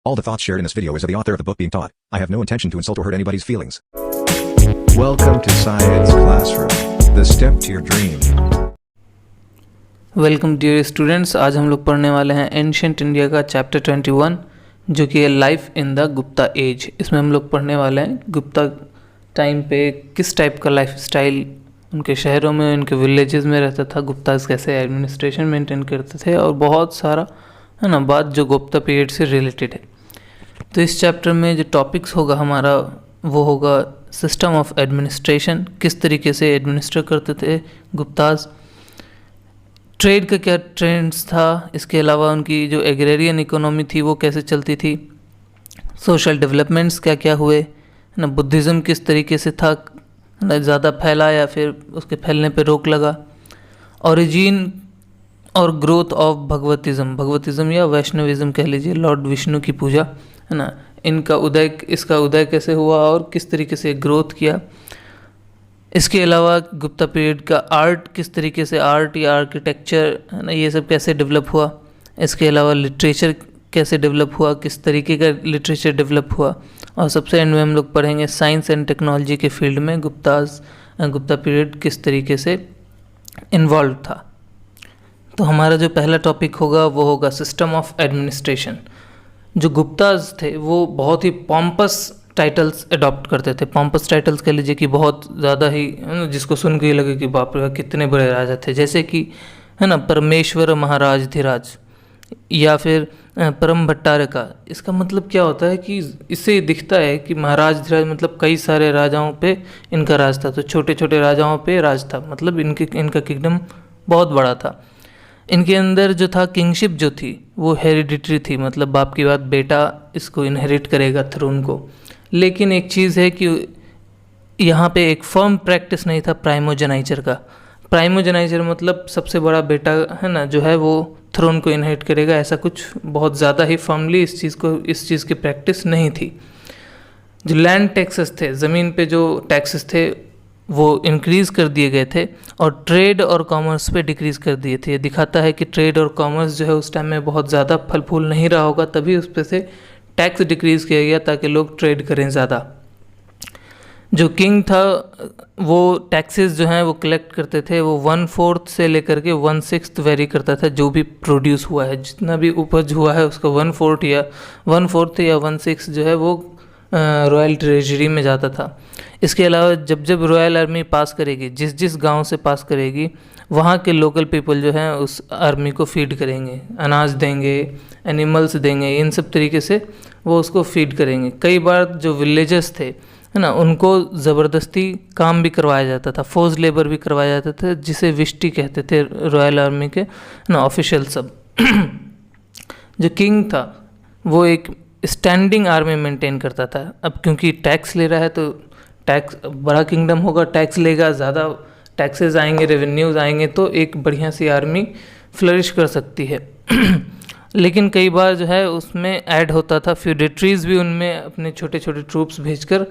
All the thoughts shared in this video is of the author of the book being taught. I have no intention to insult or hurt anybody's feelings. Welcome to Science Classroom, the step to your dream. Welcome dear students. आज हम लोग पढ़ने वाले हैं ancient India का chapter 21 जो कि है life in the Gupta age. इसमें हम लोग पढ़ने वाले हैं गुप्ता टाइम पे किस टाइप का लाइफ स्टाइल उनके शहरों में, उनके विलेजेस में रहता था, गुप्ताज कैसे एडमिनिस्ट्रेशन मेंटेन करते थे और बहुत सारा है ना बात जो गुप्ता पीरियड से रिलेटेड है। तो इस चैप्टर में जो टॉपिक्स होगा हमारा वो होगा सिस्टम ऑफ एडमिनिस्ट्रेशन, किस तरीके से एडमिनिस्टर करते थे गुप्ताज, ट्रेड का क्या ट्रेंड्स था, इसके अलावा उनकी जो एग्रेरियन इकोनॉमी थी वो कैसे चलती थी, सोशल डेवलपमेंट्स क्या क्या हुए ना, बुद्धिज़्म किस तरीके से था ना, ज़्यादा फैला या फिर उसके फैलने पे रोक लगा, ओरिजिन और ग्रोथ ऑफ भगवतिज़्म या वैष्णविज़्म कह लीजिए, लॉर्ड विष्णु की पूजा है ना, इसका उदय कैसे हुआ और किस तरीके से ग्रोथ किया। इसके अलावा गुप्ता पीरियड का आर्ट किस तरीके से, आर्ट या आर्किटेक्चर है ना, ये सब कैसे डेवलप हुआ। इसके अलावा लिटरेचर कैसे डेवलप हुआ, किस तरीके का लिटरेचर डेवलप हुआ। और सबसे एंड में हम लोग पढ़ेंगे साइंस एंड टेक्नोलॉजी के फील्ड में गुप्ता पीरियड किस तरीके से इन्वॉल्व था। तो हमारा जो पहला टॉपिक होगा वो होगा सिस्टम ऑफ एडमिनिस्ट्रेशन। जो गुप्ताज थे वो बहुत ही पॉम्पस टाइटल्स अडॉप्ट करते थे। पॉम्पस टाइटल्स कह लीजिए कि बहुत ज़्यादा ही जिसको सुन के ही लगे कि बाप रे कितने बड़े राजा थे, जैसे कि है ना परमेश्वर महाराज धीराज या फिर परम भट्टारका। इसका मतलब क्या होता है कि इससे दिखता है कि महाराज धीराज मतलब कई सारे राजाओं पे इनका राज था, तो छोटे छोटे राजाओं पे राज था, मतलब इनका किंगडम बहुत बड़ा था। इनके अंदर जो था किंगशिप जो थी वो हेरिडिटरी थी, मतलब बाप की बात बेटा इसको इनहेरिट करेगा थ्रोन को। लेकिन एक चीज़ है कि यहाँ पे एक फर्म प्रैक्टिस नहीं था प्राइमोजेनाइचर का। प्राइमोजेनाइचर मतलब सबसे बड़ा बेटा है ना जो है वो थ्रोन को इनहेरिट करेगा, ऐसा कुछ बहुत ज़्यादा ही फर्मली इस चीज़ की प्रैक्टिस नहीं थी। जो लैंड टैक्सेस थे, ज़मीन पे जो टैक्सेस थे वो इंक्रीज़ कर दिए गए थे और ट्रेड और कॉमर्स पे डिक्रीज़ कर दिए थे। ये दिखाता है कि ट्रेड और कॉमर्स जो है उस टाइम में बहुत ज़्यादा फल फूल नहीं रहा होगा, तभी उस पर से टैक्स डिक्रीज़ किया गया ताकि लोग ट्रेड करें ज़्यादा। जो किंग था वो टैक्सेस जो हैं वो कलेक्ट करते थे, वो 1/4 से लेकर के 1/6 वेरी करता था। जो भी प्रोड्यूस हुआ है, जितना भी उपज हुआ है उसका 1/4 या 1/6 जो है वो रॉयल ट्रेजरी में जाता था। इसके अलावा जब रॉयल आर्मी पास करेगी, जिस गांव से पास करेगी वहाँ के लोकल पीपल जो हैं उस आर्मी को फीड करेंगे, अनाज देंगे, एनिमल्स देंगे, इन सब तरीके से वो उसको फीड करेंगे। कई बार जो विलेजर्स थे है ना उनको ज़बरदस्ती काम भी करवाया जाता था, फोर्स लेबर भी करवाया जाता था, जिसे विष्टी कहते थे रॉयल आर्मी के ना ऑफिशियल सब। जो किंग था वो एक स्टैंडिंग आर्मी मेंटेन करता था। अब क्योंकि टैक्स ले रहा है तो टैक्स, बड़ा किंगडम होगा, टैक्स लेगा, ज़्यादा टैक्सेस आएंगे, रेवेन्यूज़ आएंगे, तो एक बढ़िया सी आर्मी फ्लरिश कर सकती है। लेकिन कई बार जो है उसमें ऐड होता था फ्यूडेटरीज भी, उनमें अपने छोटे छोटे ट्रूप्स भेजकर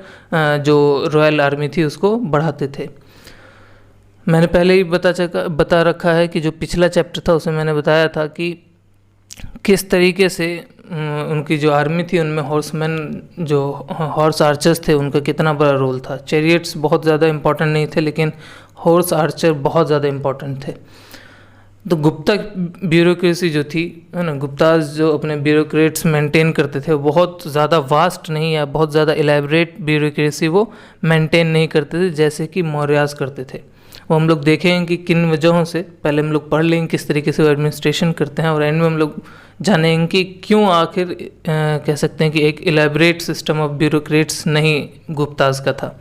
जो रॉयल आर्मी थी उसको बढ़ाते थे। मैंने पहले ही बता रखा है कि जो पिछला चैप्टर था उसमें मैंने बताया था कि किस तरीके से उनकी जो आर्मी थी उनमें हॉर्समैन, जो हॉर्स आर्चर्स थे, उनका कितना बड़ा रोल था। चैरियट्स बहुत ज़्यादा इम्पोर्टेंट नहीं थे लेकिन हॉर्स आर्चर बहुत ज़्यादा इम्पोर्टेंट थे। तो गुप्ता ब्यूरोक्रेसी जो थी है ना, गुप्ताज जो अपने ब्यूरोक्रेट्स मेंटेन करते थे वो बहुत ज़्यादा वास्ट नहीं या बहुत ज़्यादा एलैबोरेट ब्यूरोक्रेसी वो मेंटेन नहीं करते थे जैसे कि मौर्यास करते थे। वो हम लोग देखेंगे कि किन वजहों से, पहले हम लोग पढ़ लेंगे किस तरीके से वो एडमिनिस्ट्रेशन करते हैं और एंड में हम लोग जानेंगे कि क्यों आखिर कह सकते हैं कि एक एलैबोरेट सिस्टम ऑफ ब्यूरोक्रेट्स नहीं गुप्ताज का था।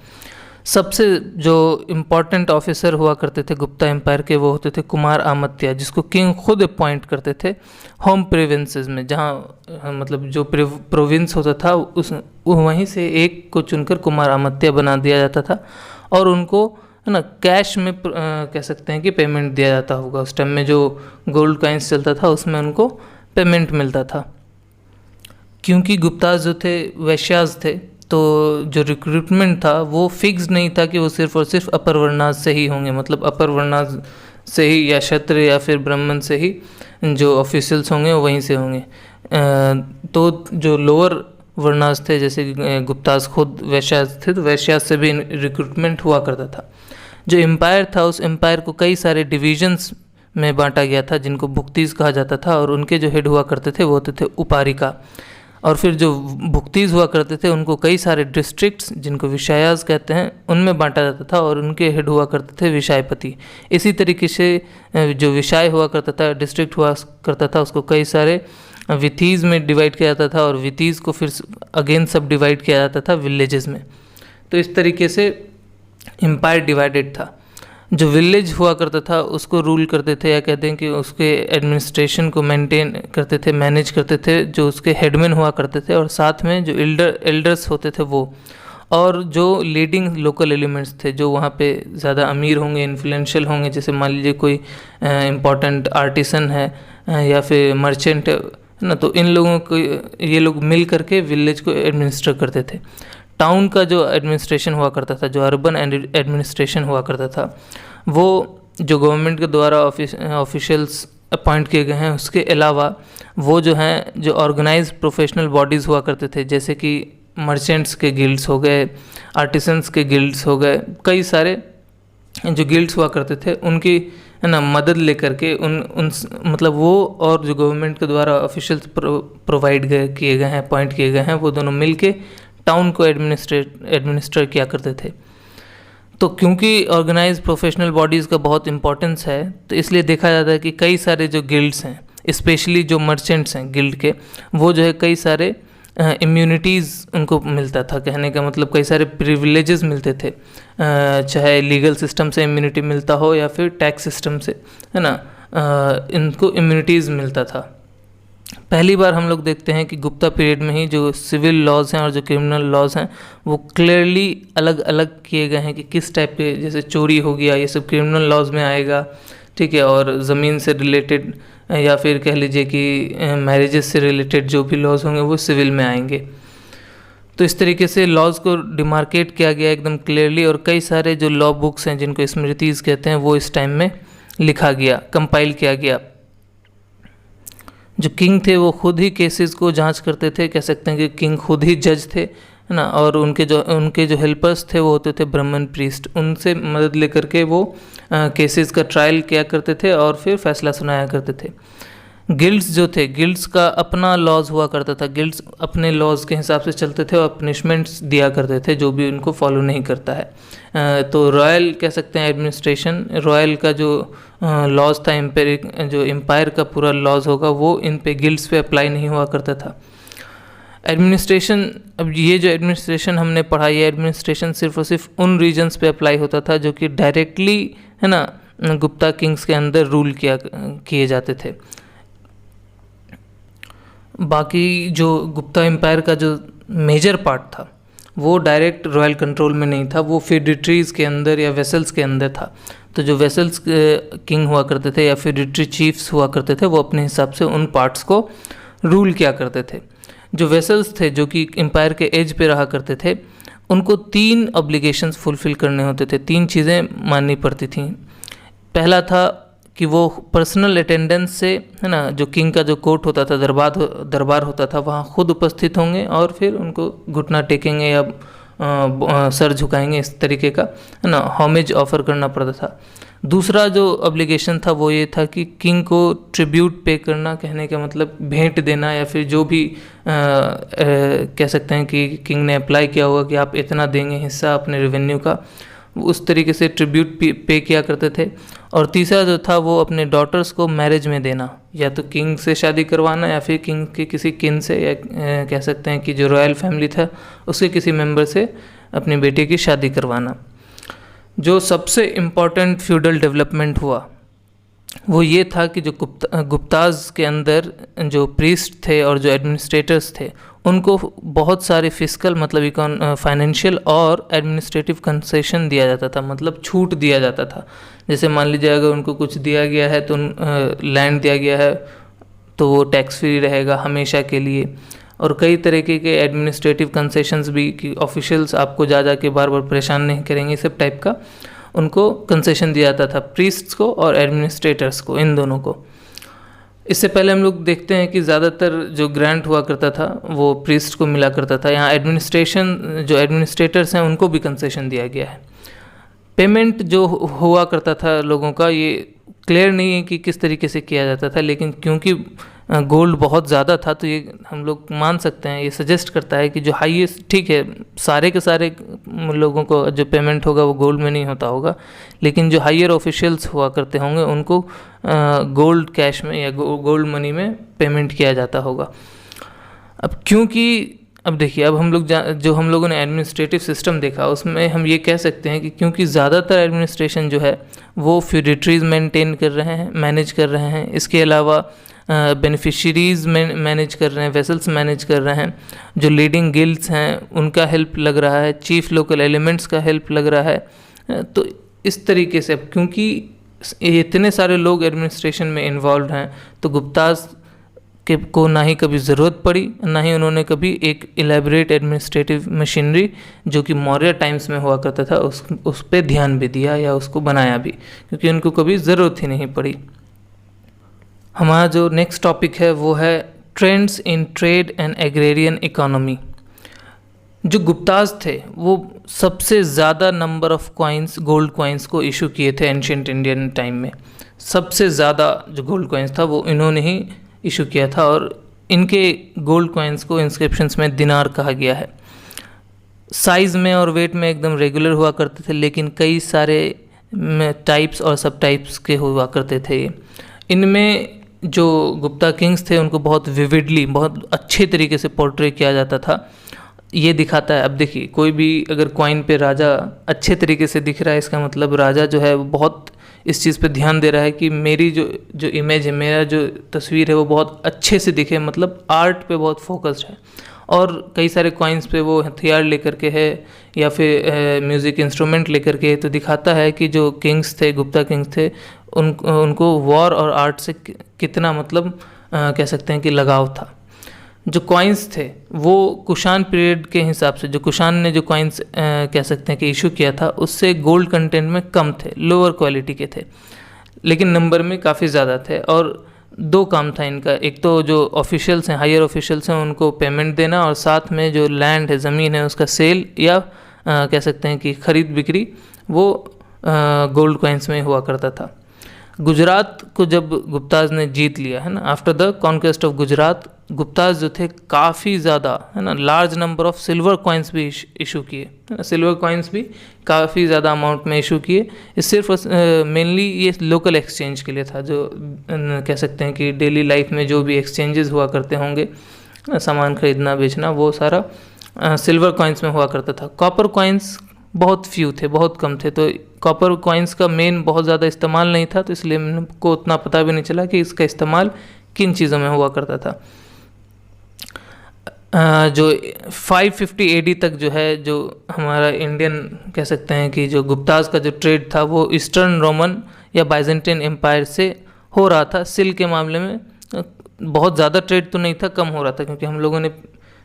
सबसे जो इम्पॉर्टेंट ऑफिसर हुआ करते थे गुप्ता एम्पायर के वो होते थे कुमार आमत्या, जिसको किंग खुद अपॉइंट करते थे होम प्रोविंसेस में, जहाँ मतलब जो प्रोविंस होता था उस वहीं से एक को चुनकर कुमार आमत्या बना दिया जाता था और उनको है ना कैश में कह सकते हैं कि पेमेंट दिया जाता होगा। उस टाइम में जो गोल्ड कॉइन्स चलता था उसमें उनको पेमेंट मिलता था। क्योंकि गुप्ताज जो थे वैश्याज थे तो जो रिक्रूटमेंट था वो फिक्स नहीं था कि वो सिर्फ और सिर्फ अपर वर्णाज से ही होंगे, मतलब अपर वर्णाज से ही या क्षत्रिय या फिर ब्राह्मण से ही जो ऑफिशियल्स होंगे वो वहीं से होंगे। तो जो लोअर वर्णास थे जैसे गुप्ताज खुद वैश्यास थे, तो वैश्यास से भी रिक्रूटमेंट हुआ करता था। जो एम्पायर था उस एम्पायर को कई सारे डिविजन्स में बांटा गया था जिनको भुक्तीज कहा जाता था, और उनके जो हेड हुआ करते थे वो होते थे उपारिका। और फिर जो भुक्तीज हुआ करते थे उनको कई सारे डिस्ट्रिक्ट्स जिनको विषयाज कहते हैं उनमें बांटा जाता था, और उनके हेड हुआ करते थे विषयपति। इसी तरीके से जो विषय हुआ करता था, डिस्ट्रिक्ट हुआ करता था, उसको कई सारे विथीज़ में डिवाइड किया जाता था, और विथीज़ को फिर अगेन सब डिवाइड किया जाता था विलेजेस में। तो इस तरीके से एम्पायर डिवाइडेड था। जो विलेज हुआ करता था उसको रूल करते थे, या कहते हैं कि उसके एडमिनिस्ट्रेशन को मेंटेन करते थे, मैनेज करते थे जो उसके हेडमैन हुआ करते थे, और साथ में जो एल्डर्स होते थे वो, और जो लीडिंग लोकल एलिमेंट्स थे जो वहाँ पे ज़्यादा अमीर होंगे, इन्फ्लुएंशियल होंगे, जैसे मान लीजिए कोई इम्पोर्टेंट आर्टिसन है या फिर मर्चेंट है ना, तो इन लोगों को ये लोग मिल करके विलेज को एडमिनिस्टर करते थे। टाउन का जो एडमिनिस्ट्रेशन हुआ करता था, जो अर्बन एडमिनिस्ट्रेशन हुआ करता था, वो जो गवर्नमेंट के द्वारा ऑफिशियल्स अपॉइंट किए गए हैं, उसके अलावा वो जो हैं जो ऑर्गेनाइज्ड प्रोफेशनल बॉडीज़ हुआ करते थे, जैसे कि मर्चेंट्स के गिल्ड्स हो गए, आर्टिसंस के गिल्ड्स हो गए, कई सारे जो गिल्ड्स हुआ करते थे उनकी है ना मदद लेकर के उन मतलब वो और जो गवर्नमेंट के द्वारा ऑफिशियल्स प्रोवाइड किए गए हैं, अपॉइंट किए गए हैं, वो दोनों मिल के टाउन को एडमिनिस्टर किया करते थे। तो क्योंकि ऑर्गेनाइज्ड प्रोफेशनल बॉडीज़ का बहुत इंपॉर्टेंस है, तो इसलिए देखा जाता है कि कई सारे जो गिल्ड्स हैं, स्पेशली जो मर्चेंट्स हैं गिल्ड के, वो जो है कई सारे इम्यूनिटीज़ उनको मिलता था। कहने का मतलब कई सारे प्रिविलेजेस मिलते थे, चाहे लीगल सिस्टम से इम्यूनिटी मिलता हो या फिर टैक्स सिस्टम से, है ना, इनको इम्यूनिटीज़ मिलता था। पहली बार हम लोग देखते हैं कि गुप्ता पीरियड में ही जो सिविल लॉज हैं और जो क्रिमिनल लॉज हैं वो क्लियरली अलग अलग किए गए हैं कि किस टाइप के, जैसे चोरी हो गया ये सब क्रिमिनल लॉज में आएगा, ठीक है, और ज़मीन से रिलेटेड या फिर कह लीजिए कि मैरिजेस से रिलेटेड जो भी लॉज होंगे वो सिविल में आएंगे। तो इस तरीके से लॉज को डिमार्केट किया गया एकदम क्लियरली, और कई सारे जो लॉ बुक्स हैं जिनको स्मृतिज कहते हैं वो इस टाइम में लिखा गया, कंपाइल किया गया। जो किंग थे वो खुद ही केसेस को जांच करते थे, कह सकते हैं कि किंग खुद ही जज थे, है ना, और उनके जो हेल्पर्स थे वो होते थे ब्राह्मण प्रीस्ट, उनसे मदद लेकर के वो केसेस का ट्रायल किया करते थे और फिर फैसला सुनाया करते थे। गिल्ड्स जो थे, गिल्ड्स का अपना लॉज हुआ करता था, गिल्ड्स अपने लॉज के हिसाब से चलते थे और पनिशमेंट्स दिया करते थे जो भी उनको फॉलो नहीं करता है। तो रॉयल कह सकते हैं एडमिनिस्ट्रेशन, रॉयल का जो लॉज था, जो एम्पायर का पूरा लॉज होगा वो इन पे गिल्ड्स पे अप्लाई नहीं हुआ करता था। एडमिनिस्ट्रेशन, अब ये जो एडमिनिस्ट्रेशन हमने पढ़ा, ये एडमिनिस्ट्रेशन सिर्फ और सिर्फ उन रीजन्स पे अप्लाई होता था जो कि डायरेक्टली, है ना, गुप्ता किंग्स के अंदर रूल किए जाते थे। बाकी जो गुप्ता एम्पायर का जो मेजर पार्ट था वो डायरेक्ट रॉयल कंट्रोल में नहीं था, वो फेडिटरीज़ के अंदर या वेसल्स के अंदर था। तो जो वेसल्स किंग हुआ करते थे या फेडिटरी चीफ्स हुआ करते थे वो अपने हिसाब से उन पार्ट्स को रूल किया करते थे। जो वेसल्स थे जो कि एम्पायर के एज पे रहा करते थे, उनको 3 ऑब्लिगेशंस फुलफ़िल करने होते थे, 3 चीज़ें माननी पड़ती थीं। पहला था कि वो पर्सनल अटेंडेंस से, है ना, जो किंग का जो कोर्ट होता था, दरबार होता था, वहाँ खुद उपस्थित होंगे और फिर उनको घुटना टेकेंगे या सर झुकाएंगे, इस तरीके का, है ना, होमेज ऑफर करना पड़ता था। दूसरा जो ऑब्लिगेशन था वो ये था कि किंग को ट्रिब्यूट पे करना, कहने का मतलब भेंट देना, या फिर जो भी कह सकते हैं कि किंग ने अप्लाई किया होगा कि आप इतना देंगे हिस्सा अपने रेवेन्यू का, उस तरीके से ट्रिब्यूट पे किया करते थे। और तीसरा जो था वो अपने डॉटर्स को मैरिज में देना, या तो किंग से शादी करवाना या फिर किंग के किसी किन से, या कह सकते हैं कि जो रॉयल फैमिली था उसके किसी मेंबर से अपनी बेटी की शादी करवाना। जो सबसे इम्पॉर्टेंट फ्यूडल डेवलपमेंट हुआ वो ये था कि जो गुप्ताज के अंदर जो प्रीस्ट थे और जो एडमिनिस्ट्रेटर्स थे उनको बहुत सारे फिस्कल, मतलब फाइनेंशियल और एडमिनिस्ट्रेटिव कंसेशन दिया जाता था, मतलब छूट दिया जाता था। जैसे मान लीजिए अगर उनको कुछ दिया गया है, तो लैंड दिया गया है तो वो टैक्स फ्री रहेगा हमेशा के लिए। और कई तरीके के एडमिनिस्ट्रेटिव कंसेशंस भी कि ऑफिशियल्स आपको जा के बार बार परेशान नहीं करेंगे, सब टाइप का उनको कंसेशन दिया जाता था, प्रीस्ट्स को और एडमिनिस्ट्रेटर्स को, इन दोनों को। इससे पहले हम लोग देखते हैं कि ज़्यादातर जो ग्रांट हुआ करता था वो प्रीस्ट को मिला करता था। यहाँ जो एडमिनिस्ट्रेटर्स हैं उनको भी कंसेशन दिया गया है। पेमेंट जो हुआ करता था लोगों का, ये क्लियर नहीं है कि किस तरीके से किया जाता था, लेकिन क्योंकि गोल्ड बहुत ज़्यादा था तो ये हम लोग मान सकते हैं, ये सजेस्ट करता है कि जो हाईएस्ट, ठीक है सारे के सारे लोगों को जो पेमेंट होगा वो गोल्ड में नहीं होता होगा, लेकिन जो हायर ऑफिशियल्स हुआ करते होंगे उनको गोल्ड कैश में या गोल्ड मनी में पेमेंट किया जाता होगा। अब क्योंकि अब देखिए, अब हम लोग जो हम लोगों ने एडमिनिस्ट्रेटिव सिस्टम देखा उसमें हम ये कह सकते हैं कि क्योंकि ज़्यादातर एडमिनिस्ट्रेशन जो है वो फ्यूडिटरीज मेंटेन कर रहे हैं, मैनेज कर रहे हैं, इसके अलावा बेनिफिशरीज़ मैनेज कर रहे हैं, वेसल्स मैनेज कर रहे हैं, जो लीडिंग गिल्ड्स हैं उनका हेल्प लग रहा है, चीफ लोकल एलिमेंट्स का हेल्प लग रहा है। तो इस तरीके से क्योंकि इतने सारे लोग एडमिनिस्ट्रेशन में इन्वॉल्व हैं तो गुप्ताज़ को ना ही कभी ज़रूरत पड़ी, ना ही उन्होंने कभी एक इलेबरेट एडमिनिस्ट्रेटिव मशीनरी जो कि मौर्य टाइम्स में हुआ करता था उस पर ध्यान भी दिया या उसको बनाया भी, क्योंकि उनको कभी ज़रूरत ही नहीं पड़ी। हमारा जो नेक्स्ट टॉपिक है वो है trends in trade and agrarian economy. जो गुप्ताज़ थे वो सबसे ज़्यादा number of coins, gold coins को इशू किए थे एंशिएंट इंडियन टाइम में। सबसे ज़्यादा जो गोल्ड कॉइन्स था वो इन्होंने ही इशू किया था, और इनके गोल्ड कॉइन्स को इंस्क्रिप्शंस में दिनार कहा गया है। साइज़ में और वेट में एकदम रेगुलर हुआ करते थे, लेकिन कई सारे टाइप्स और सब टाइप्स के हुआ करते थे। इनमें जो गुप्ता किंग्स थे उनको बहुत विविडली, बहुत अच्छे तरीके से पोर्ट्रे किया जाता था। ये दिखाता है, अब देखिए कोई भी अगर कॉइन पे राजा अच्छे तरीके से दिख रहा है, इसका मतलब राजा जो है वो बहुत इस चीज़ पे ध्यान दे रहा है कि मेरी जो इमेज है, मेरा जो तस्वीर है वो बहुत अच्छे से दिखे, मतलब आर्ट पे बहुत फोकस्ड है। और कई सारे कॉइन्स पे वो हथियार लेकर के है या फिर म्यूज़िक इंस्ट्रूमेंट लेकर के, तो दिखाता है कि जो किंग्स थे, गुप्ता किंग्स थे, उनको वॉर और आर्ट से कितना मतलब कह सकते हैं कि लगाव था। जो कॉइन्स थे वो कुषाण पीरियड के हिसाब से, जो कुषाण ने जो कॉइन्स कह सकते हैं कि इशू किया था उससे गोल्ड कंटेंट में कम थे, लोअर क्वालिटी के थे, लेकिन नंबर में काफ़ी ज़्यादा थे। और दो काम था इनका, एक तो जो ऑफिशियल्स हैं, हायर ऑफिशियल्स हैं, उनको पेमेंट देना, और साथ में जो लैंड है, ज़मीन है, उसका सेल या कह सकते हैं कि ख़रीद बिक्री वो गोल्ड कॉइन्स में हुआ करता था। गुजरात को जब गुप्ताज़ ने जीत लिया है ना, after the conquest of Gujarat, Guptas जो थे काफ़ी ज़्यादा है ना large number of silver coins भी इशू किए, है ना, सिल्वर कॉइन्स भी काफ़ी ज़्यादा अमाउंट में इशू किए। ये सिर्फ मेनली ये लोकल एक्सचेंज के लिए था, जो कह सकते हैं कि डेली लाइफ में जो भी एक्सचेंजेस हुआ करते होंगे, सामान खरीदना बेचना, वो सारा सिल्वर कॉइन्स में हुआ करता था। कॉपर कॉइन्स बहुत फ्यू थे, बहुत कम थे, तो कॉपर कॉइन्स का मेन बहुत ज़्यादा इस्तेमाल नहीं था, तो इसलिए को उतना पता भी नहीं चला कि इसका इस्तेमाल किन चीज़ों में हुआ करता था। जो 550 AD तक जो है, जो हमारा इंडियन कह सकते हैं कि जो गुप्ताज़ का जो ट्रेड था वो ईस्टर्न रोमन या बाइजेंटाइन एम्पायर से हो रहा था। सिल्क के मामले में बहुत ज़्यादा ट्रेड तो नहीं था, कम हो रहा था, क्योंकि हम लोगों ने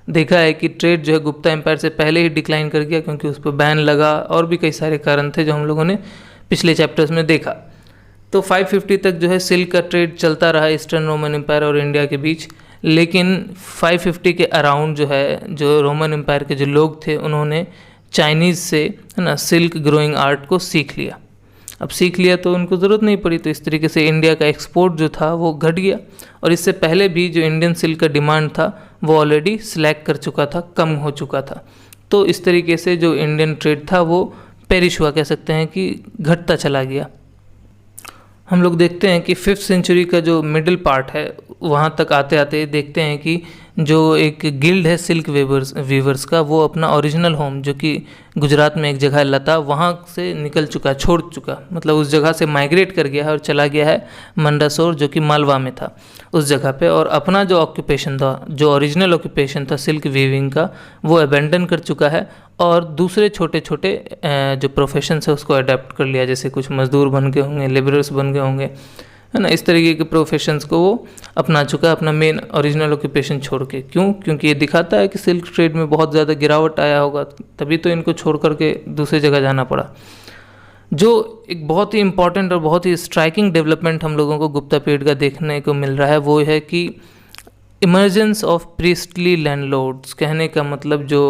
देखा है कि ट्रेड जो है गुप्ता एम्पायर से पहले ही डिक्लाइन कर गया, क्योंकि उस पर बैन लगा और भी कई सारे कारण थे जो हम लोगों ने पिछले चैप्टर्स में देखा। तो 550 तक जो है सिल्क का ट्रेड चलता रहा ईस्टर्न रोमन एम्पायर और इंडिया के बीच, लेकिन 550 के अराउंड जो है, जो रोमन एम्पायर के जो लोग थे उन्होंने चाइनीज़ से, है ना, सिल्क ग्रोइंग आर्ट को सीख लिया। अब सीख लिया तो उनको ज़रूरत नहीं पड़ी, तो इस तरीके से इंडिया का एक्सपोर्ट जो था वो घट गया, और इससे पहले भी जो इंडियन सिल्क का डिमांड था वो ऑलरेडी स्लैक कर चुका था, कम हो चुका था। तो इस तरीके से जो इंडियन ट्रेड था वो पेरिश हुआ, कह सकते हैं कि घटता चला गया। हम लोग देखते हैं कि 5th सेंचुरी का जो मिडिल पार्ट है वहाँ तक आते आते देखते हैं कि जो एक गिल्ड है सिल्क वीवर्स का, वो अपना ओरिजिनल होम जो कि गुजरात में एक जगह है लता, वहाँ से निकल चुका, छोड़ चुका, मतलब उस जगह से माइग्रेट कर गया है और चला गया है मंडासोर जो कि मालवा में था उस जगह पे, और अपना जो ऑक्यूपेशन था, जो ओरिजिनल ऑक्यूपेशन था सिल्क वीविंग का, वो अबेंडन कर चुका है और दूसरे छोटे छोटे जो प्रोफेशंस है उसको अडेप्ट कर लिया, जैसे कुछ मजदूर बन गए होंगे, लेबरर्स बन गए होंगे, है ना, इस तरीके के प्रोफेशंस को वो अपना चुका है अपना मेन ओरिजिनल ऑक्यूपेशन छोड़ के। क्यों? क्योंकि ये दिखाता है कि सिल्क ट्रेड में बहुत ज़्यादा गिरावट आया होगा, तभी तो इनको छोड़ करके दूसरी जगह जाना पड़ा। जो एक बहुत ही इम्पॉर्टेंट और बहुत ही स्ट्राइकिंग डेवलपमेंट हम लोगों को गुप्ता पीरियड का देखने को मिल रहा है वो है कि इमर्जेंस ऑफ प्रीस्टली लैंडलॉर्ड्स। कहने का मतलब जो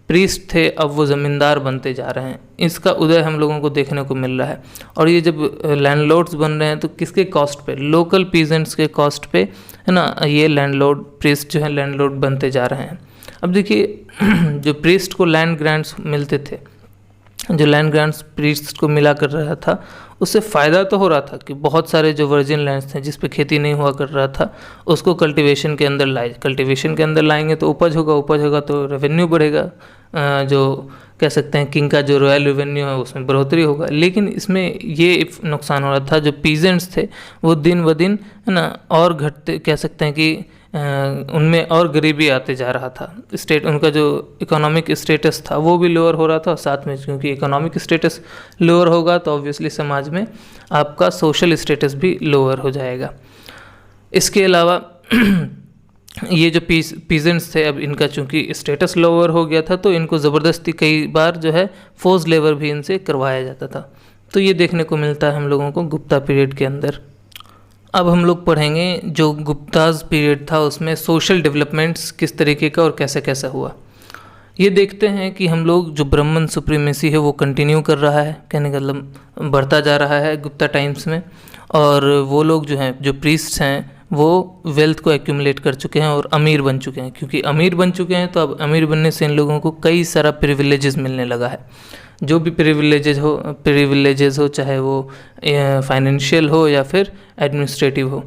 प्रीस्ट थे अब वो ज़मींदार बनते जा रहे हैं, इसका उदय हम लोगों को देखने को मिल रहा है। और ये जब लैंडलॉर्ड्स बन रहे हैं तो किसके कॉस्ट पे? लोकल पीजेंट्स के कॉस्ट पे, है ना, ये लैंडलॉर्ड प्रीस्ट जो है लैंडलॉर्ड बनते जा रहे हैं। अब देखिए जो प्रीस्ट को लैंड ग्रांट्स मिलते थे, जो लैंड ग्रांट्स प्रीस्ट को मिला कर रहा था, उससे फ़ायदा तो हो रहा था कि बहुत सारे जो वर्जिन लैंड्स थे जिस पे खेती नहीं हुआ कर रहा था उसको कल्टीवेशन के अंदर लाए। कल्टीवेशन के अंदर लाएंगे तो उपज होगा तो रेवेन्यू बढ़ेगा, जो कह सकते हैं किंग का जो रॉयल रेवेन्यू है उसमें बढ़ोतरी होगा। लेकिन इसमें ये नुकसान हो रहा था, जो पीजेंट्स थे वो दिन ब दिन, है ना, और घटते, कह सकते हैं कि उनमें और गरीबी आते जा रहा था। उनका जो इकोनॉमिक स्टेटस था वो भी लोअर हो रहा था, और साथ में क्योंकि इकोनॉमिक स्टेटस लोअर होगा तो ऑब्वियसली समाज में आपका सोशल स्टेटस भी लोअर हो जाएगा। इसके अलावा ये जो पीजेंट्स थे, अब इनका चूंकि स्टेटस लोअर हो गया था तो इनको ज़बरदस्ती कई बार जो है फोर्स लेबर भी इनसे करवाया जाता था। तो ये देखने को मिलता है हम लोगों को गुप्ता पीरियड के अंदर। अब हम लोग पढ़ेंगे जो गुप्ताज पीरियड था उसमें सोशल डेवलपमेंट्स किस तरीके का और कैसे कैसा हुआ। ये देखते हैं कि हम लोग जो ब्राह्मण सुप्रीमेसी है वो कंटिन्यू कर रहा है, कहने का मतलब बढ़ता जा रहा है गुप्ता टाइम्स में। और वो लोग जो हैं, जो प्रीस्ट्स हैं, वो वेल्थ को एक्यूमुलेट कर चुके हैं और अमीर बन चुके हैं। क्योंकि अमीर बन चुके हैं तो अब अमीर बनने से इन लोगों को कई सारा प्रिविलेजेस मिलने लगा है। जो भी प्रिविलेजेस हो चाहे वो फाइनेंशियल हो या फिर एडमिनिस्ट्रेटिव हो,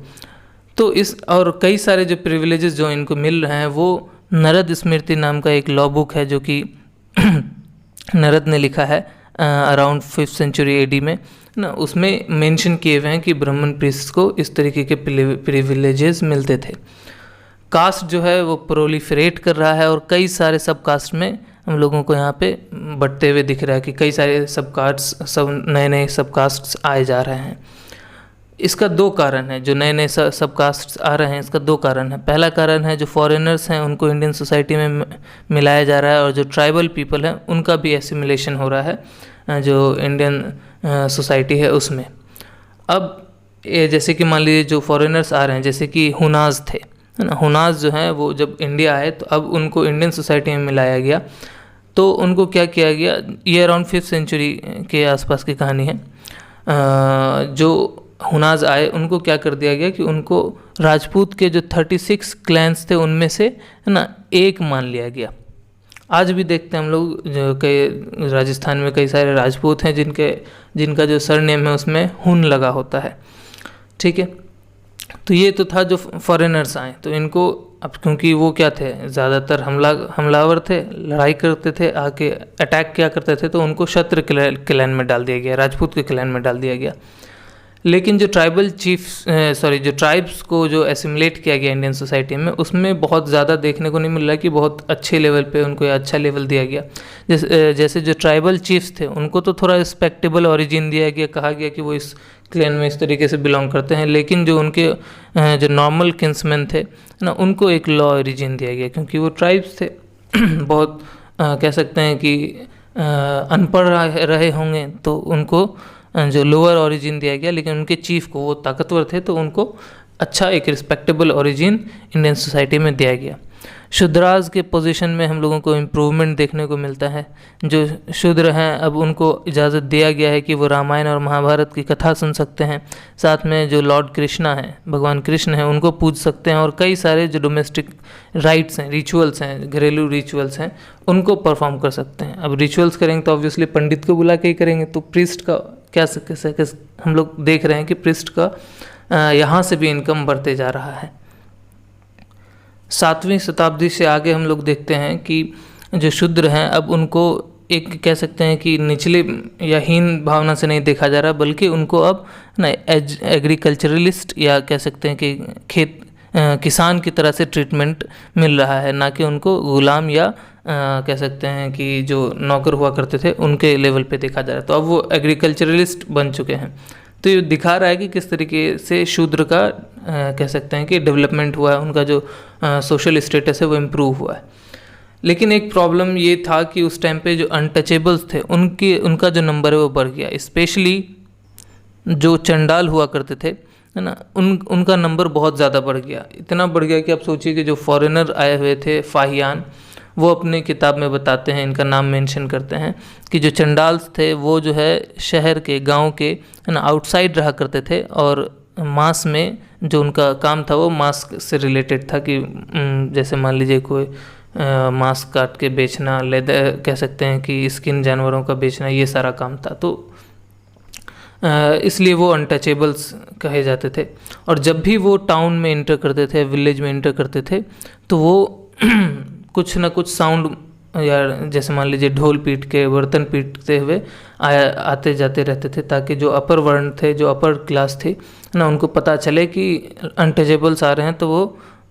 तो इस और कई सारे जो प्रिविलेजेस जो इनको मिल रहे हैं वो नरद स्मृति नाम का एक लॉ बुक है जो कि नरद ने लिखा है अराउंड 5th सेंचुरी एडी में ना। उसमें मेंशन किए हुए हैं कि ब्राह्मण प्रीस्ट को इस तरीके के प्रिविलेजेस मिलते थे। कास्ट जो है वो प्रोलिफरेट कर रहा है और कई सारे सब कास्ट में हम लोगों को यहाँ पे बढ़ते हुए दिख रहा है कि कई सारे सब नए सब कास्ट्स आए जा रहे हैं। इसका दो कारण है, जो नए नए सब कास्ट्स आ रहे हैं इसका दो कारण है। पहला कारण है जो फॉरेनर्स हैं उनको इंडियन सोसाइटी में मिलाया जा रहा है, और जो ट्राइबल पीपल हैं उनका भी एसिमिलेशन हो रहा है जो इंडियन सोसाइटी है उसमें। अब ये जैसे कि मान लीजिए जो फॉरेनर्स आ रहे हैं, जैसे कि हुनाज थे, है ना, हुनाज जो हैं वो जब इंडिया आए तो अब उनको इंडियन सोसाइटी में मिलाया गया। तो उनको क्या किया गया, ये अराउंड 5th सेंचुरी के आसपास की कहानी है। जो हुनाज आए उनको क्या कर दिया गया कि उनको राजपूत के जो 36 क्लैंस थे उनमें से, है ना, एक मान लिया गया। आज भी देखते हैं हम लोग जो कई राजस्थान में कई सारे राजपूत हैं जिनका जो सरनेम है उसमें हुन लगा होता है, ठीक है। तो ये तो था जो फॉरेनर्स आए, तो इनको अब क्योंकि वो क्या थे, ज़्यादातर हमलावर थे, लड़ाई करते थे, आके अटैक क्या करते थे, तो उनको क्षत्र क्लैन में डाल दिया गया, राजपूत के क्लैन में डाल दिया गया। लेकिन जो जो ट्राइब्स को जो एसिमुलेट किया गया इंडियन सोसाइटी में, उसमें बहुत ज़्यादा देखने को नहीं मिल रहा कि बहुत अच्छे लेवल पे उनको अच्छा लेवल दिया गया। जैसे जो ट्राइबल चीफ्स थे उनको तो थोड़ा रिस्पेक्टेबल ओरिजिन दिया गया, कहा गया कि वो इस क्लैन में इस तरीके से बिलोंग करते हैं। लेकिन जो उनके जो नॉर्मल किंसमैन थे ना, उनको एक लॉ ओरिजिन दिया गया, क्योंकि वो ट्राइब्स थे बहुत कह सकते हैं कि अनपढ़ रहे होंगे, तो उनको जो लोअर ओरिजिन दिया गया। लेकिन उनके चीफ को, वो ताकतवर थे तो उनको अच्छा एक रिस्पेक्टेबल ओरिजिन इंडियन सोसाइटी में दिया गया। शूद्राज के पोजीशन में हम लोगों को इम्प्रूवमेंट देखने को मिलता है। जो शूद्र हैं अब उनको इजाज़त दिया गया है कि वो रामायण और महाभारत की कथा सुन सकते हैं। साथ में जो लॉर्ड कृष्णा हैं, भगवान कृष्ण हैं, उनको पूज सकते हैं। और कई सारे जो डोमेस्टिक राइट्स हैं, रिचुअल्स हैं, घरेलू रिचुअल्स हैं, उनको परफॉर्म कर सकते हैं। अब रिचुअल्स करेंगे तो ऑब्वियसली पंडित को बुला के ही करेंगे, तो प्रीस्ट का कैसे हम लोग देख रहे हैं कि प्रीस्ट का यहाँ से भी इनकम बढ़ते जा रहा है। 7वीं शताब्दी से आगे हम लोग देखते हैं कि जो शूद्र हैं अब उनको एक कह सकते हैं कि निचले या हीन भावना से नहीं देखा जा रहा, बल्कि उनको अब ना एग्रीकल्चरलिस्ट या कह सकते हैं कि किसान की तरह से ट्रीटमेंट मिल रहा है, ना कि उनको गुलाम या कह सकते हैं कि जो नौकर हुआ करते थे उनके लेवल पे देखा जा रहा है। तो अब वो एग्रीकल्चरलिस्ट बन चुके हैं। तो ये दिखा रहा है कि किस तरीके से शूद्र का कह सकते हैं कि डेवलपमेंट हुआ है, उनका जो सोशल स्टेटस है वो इम्प्रूव हुआ है। लेकिन एक प्रॉब्लम ये था कि उस टाइम पे जो अनटचेबल्स थे उनका जो नंबर है वो बढ़ गया, स्पेशली जो चंडाल हुआ करते थे, है ना, उनका नंबर बहुत ज़्यादा बढ़ गया। इतना बढ़ गया कि आप सोचिए कि जो फॉरेनर आए हुए थे फाहियान, वो अपने किताब में बताते हैं, इनका नाम मेंशन करते हैं कि जो चंडाल्स थे वो जो है शहर के, गांव के, है ना, आउटसाइड रहा करते थे और मांस में जो उनका काम था वो मांस से रिलेटेड था कि जैसे मान लीजिए कोई मांस काट के बेचना, लेदर कह सकते हैं कि स्किन जानवरों का बेचना, ये सारा काम था। तो इसलिए वो अनटचेबल्स कहे जाते थे। और जब भी वो टाउन में इंटर करते थे, विलेज में इंटर करते थे, तो वो कुछ ना कुछ साउंड, या जैसे मान लीजिए ढोल पीट के, बर्तन पीटते हुए आते जाते रहते थे, ताकि जो अपर वर्ण थे, जो अपर क्लास थी ना, उनको पता चले कि अनटचेबल्स आ रहे हैं, तो वो